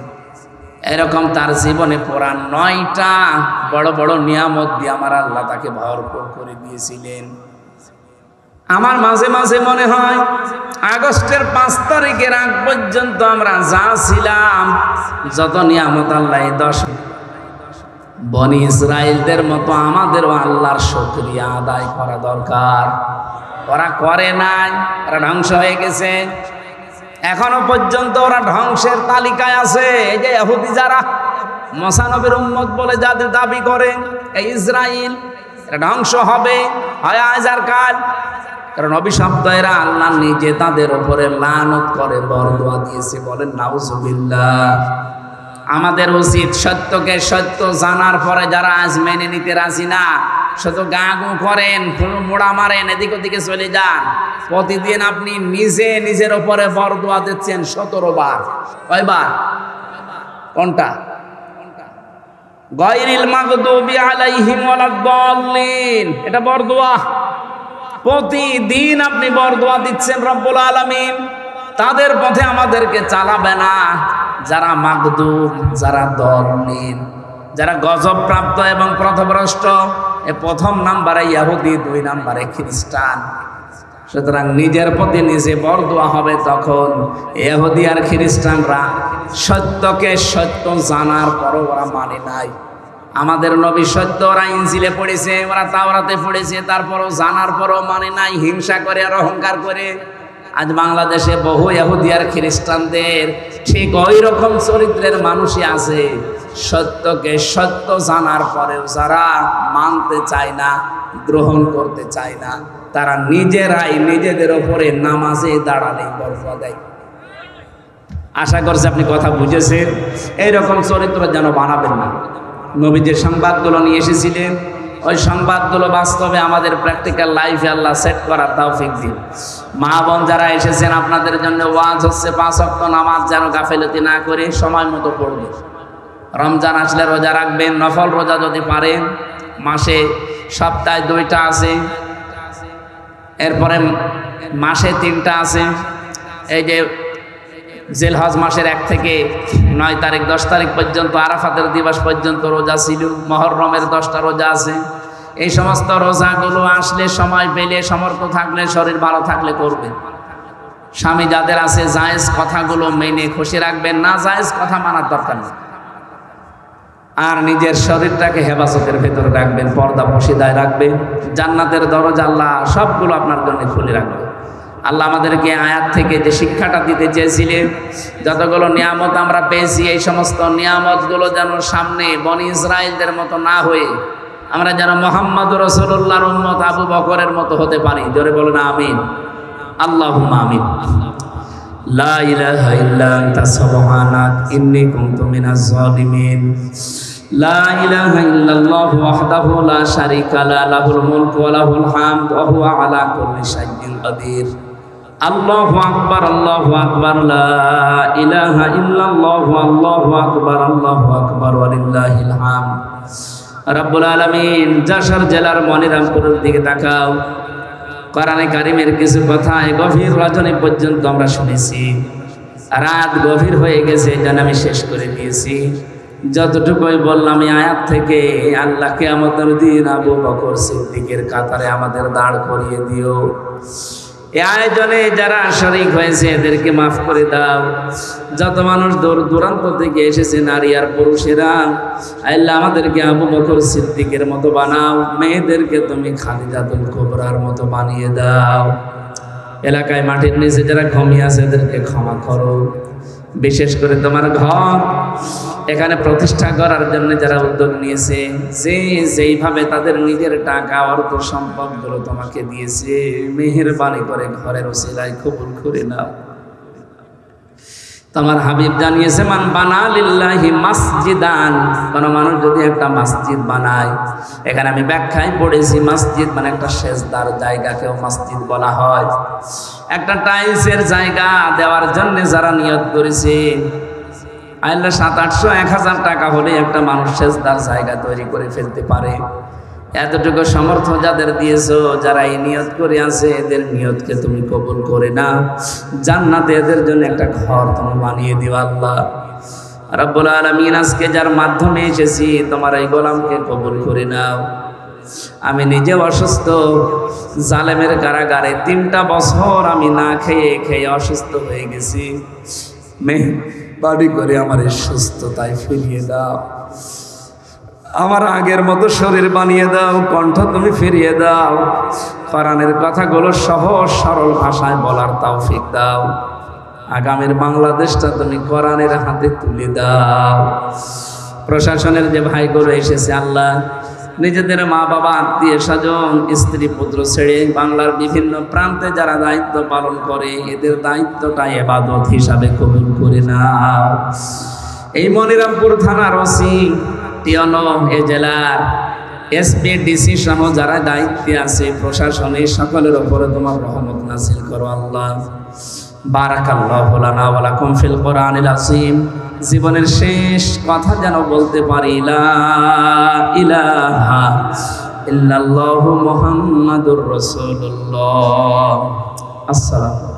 এরকম তার জীবনে পুরা 9টা বড় বড় নিয়ামত দিয়ে আমার আল্লাহ তাকে ভরপুর করে দিয়েছিলেন। আমার মাঝে মাঝে মনে হয় আগস্টের 5 তারিখের আগ পর্যন্ত আমরা যা ছিলাম, যত নিয়ামত আল্লাহ 10 বনি ইসরাইলদের মতো আমাদেরও আল্লাহর শুকরিয়া আদায় করা দরকার। ওরা করে নাই, ওরা ধ্বংস হয়ে গেছে। এখনো পর্যন্ত ওরা ধ্বংসের তালিকায় আছে। এই যে ইহুদি যারা মুসা নবীর উম্মত বলে যাদের দাবি করে, এই ইসরাইল এরা ধ্বংস হবে হয় আজ আর কাল। কারণ অভিশপ্ত এরা আল্লাহ নিজে তাদের উপরে লানত করে বরদোয়া দিয়েছে। বলেন নাউজুবিল্লাহ। আমাদের উচিত সত্যকে সত্য জানার পরে যারা আজ মেনে নিতে রাজি না, শুধু গা গু করেন, মোড়া মারেন, এদিক ওদিকে চলে যান, প্রতিদিন আপনি নিজে নিজের উপরে বরদোয়া দিচ্ছেন 17 বার। কয়বার? কোনটা? গায়রিল মাগদুবি আলাইহিম ওয়ালাদ-দাল্লিন, এটা বরদোয়া। প্রতিদিন আপনি বরদোয়া দিচ্ছেন রব্বুল আলামিন তাদের পথে আমাদেরকে চালাবে না, যারা মাগদুব, যারা দলিন, যারা গজব প্রাপ্ত এবং পথভ্রষ্ট। এ 1 নম্বরে ইহুদি, 2 নম্বরে খ্রিস্টান। সুতরাং নিজের প্রতি নিজে বরদোয়া হবে তখন। ইহুদি আর খ্রিস্টানরা সত্যকে সত্য জানার পরও ওরা মানে নাই। আমাদের নবী সত্য, ওরা ইনজিলে পড়েছে, ওরা তাওরাতে পড়েছে, তারপরও জানার পরও মানে নাই, হিংসা করে আর অহংকার করে। আজ বাংলাদেশে বহু ইহুদি আর খ্রিস্টানদের ঠিক ওই রকম চরিত্রের মানুষই আছে। সত্যকে সত্য জানার পরেও যারা মানতে চায় না, গ্রহণ করতে চায় না, তারা নিজেরাই নিজেদের ওপরে নামাজে দাঁড়ালেই বরদোয়া দেয়। আশা করছি আপনি কথা বুঝেছেন। এইরকম চরিত্র যেন বানাবেন না। নবী যে সংবাদগুলো নিয়ে এসেছিলেন, ওই সংবাদগুলো বাস্তবে আমাদের প্র্যাকটিক্যাল লাইফে আল্লাহ সেট করার তৌফিক দিন। মা বোন যারা এসেছেন, আপনাদের জন্য ওয়াজ হচ্ছে 5 ওয়াক্ত নামাজ যেন গাফেলতি না করে সময় মতো পড়বে। রমজান আসলে রোজা রাখবেন, নফল রোজা যদি পারেন। মাসে সপ্তাহে 2টা আছে, এরপরে মাসে 3টা আছে। এই যে জিলহজ মাসের 1 থেকে 9 তারিখ 10 তারিখ পর্যন্ত আরাফাতের দিবস পর্যন্ত রোজা ছিল। মুহররমের 10টা রোজা আছে। এই সমস্ত রোজাগুলো আসলে সময় পেলে, সমর্থ থাকলে, শরীর ভালো থাকলে করবেন। স্বামী যাদের আছে জায়েজ কথাগুলো মেনে খুশি রাখবেন, না জায়েজ কথা মানার দরকার নেই। আর নিজের শরীরটাকে হেফাজতের ভেতরে রাখবেন, পর্দা পশিদায় রাখবেন। জান্নাতের দরজা আল্লাহ সবগুলো আপনার জন্য খুলে রাখবে। আল্লাহ আমাদেরকে আয়াত থেকে যে শিক্ষাটা দিতে চেয়েছিলেন, যতগুলো নিয়ামত আমরা পেয়েছি, এই সমস্ত নিয়ামতগুলো যেন সামনে বনি ইসরাইলদের মতো না হয়ে আমরা যেন মুহাম্মদ রাসূলুল্লাহর উম্মত আবু বকরের মতো হতে পারি। জোরে বলুন আমিন। আল্লাহুম্মা আমিন। লা ইলাহা ইল্লা আনতা সুবহানাক ইন্নী কুনতু মিনাজ জালিমিন। লা ইলাহা ইল্লাল্লাহু ওয়াহদাহু লা শারীকা লা, লাহুল মুলকু ওয়া লাহুল হামদু ওয়া হুয়া আলা কুল্লি শাইইন কাদির। আল্লাহু আকবার, আল্লাহু আকবার, লা ইলাহা ইল্লাল্লাহু, আল্লাহু আকবার, আল্লাহু আকবার ওয়া লিল্লাহিল হামদ। রব্বুল আলামিন যশোর জেলার মনিরামপুরের দিকে তাকাও। কোরআনে কারিমের কিছু কথা গভীর রজনী পর্যন্ত আমরা শুনেছি। রাত গভীর হয়ে গেছে, যেন আমি শেষ করে দিয়েছি। যতটুকুই বললাম এই আয়াত থেকে, আল্লাহ কিয়ামতের দিন আবু বকর সিদ্দিকের কাতারে আমাদের দাঁড় করিয়ে দিও। এই আয়োজনে যারা শরীক হয়েছে এদেরকে মাফ করে দাও। যত মানুষ দূর দূরান্ত থেকে এসেছে, নারী আর পুরুষেরা, আল্লাহ আমাদেরকে আবু বকর সিদ্দিকের মতো বানাও। মেয়েদেরকে তুমি খাদিজাতুল কুবরার মতো বানিয়ে দাও। এলাকায় মাটির নিচে যারা ঘুমিয়ে আছে এদেরকে ক্ষমা করো। বিশেষ করে তোমার ঘর এখানে প্রতিষ্ঠা করার জন্য যারা উদ্যোগ নিয়েছে, যেইভাবে তাদের নিজের টাকা অর্থ সম্পদগুলো তোমাকে দিয়েছে, মেহেরবানি করে ঘরের ওসিলায় কবুল করে নাও। তোমার হাবিব জানিয়েছে, মান বানা লিল্লাহি মাসজিদান, কোন মানুষ যদি একটা মসজিদ বানায়, এখানে আমি ব্যাখ্যায় পড়েছি মসজিদ মানে একটা সেজদার জায়গাকেও মসজিদ বলা হয়। একটা টাইলসের জায়গা দেওয়ার জন্য যারা নিয়ত করেছে, আল্লাহ 700-800-1000 টাকা হলে একটা মানুষ সেজদার জায়গা তৈরি করে ফেলতে পারে। এতটুকু সামর্থ্য যাদের দিয়েছো, যারা এই নিয়ত করে আছে, এদের নিয়তকে তুমি কবুল করে না, জান্নাতে এদের জন্য একটা ঘর তুমি বানিয়ে দিও আল্লাহ রাব্বুল আলামিন। আজকে যার মাধ্যমে এসেছি, তোমার এই গোলামকে কবুল করে নাও। আমি নিজে অসুস্থ, জালেমের কারাগারে 3টা বছর আমি না খেয়ে খেয়ে অসুস্থ হয়ে গেছি। মেহরবানি করে আমার এই সুস্থতায় ফিরিয়ে দাও, আমার আগের মতো শরীর বানিয়ে দাও, কণ্ঠ তুমি ফিরিয়ে দাও, কোরআনের কথাগুলো সহজ সরল ভাষায় বলার তৌফিক দাও। আগামীর বাংলাদেশটা তুমি কোরআনের হাতে তুলে দাও। প্রশাসনের যে ভাইগুলো এসেছে আল্লাহ, নিজেদের মা বাবা আত্মীয় স্বজন স্ত্রী পুত্র ছেড়ে বাংলার বিভিন্ন প্রান্তে যারা দায়িত্ব পালন করে, এদের দায়িত্বটা ইবাদত হিসাবে কবুল করে নাও। এই মনিরামপুর থানার ওসি, টিওনো, এ জেলার এসপি, ডিসি সহ যারা দায়িত্বে আছে, প্রশাসনে সকলের উপরে তোমার রহমত নাযিল করো আল্লাহ। বারাকাল্লাহু লানা ওয়া লাকুম ফিল কোরআনিল আযীম। জীবনের শেষ কথা যেন বলতে পারি, লা ইলাহা ইল্লাল্লাহু মুহাম্মাদুর রাসূলুল্লাহ। আসসালামু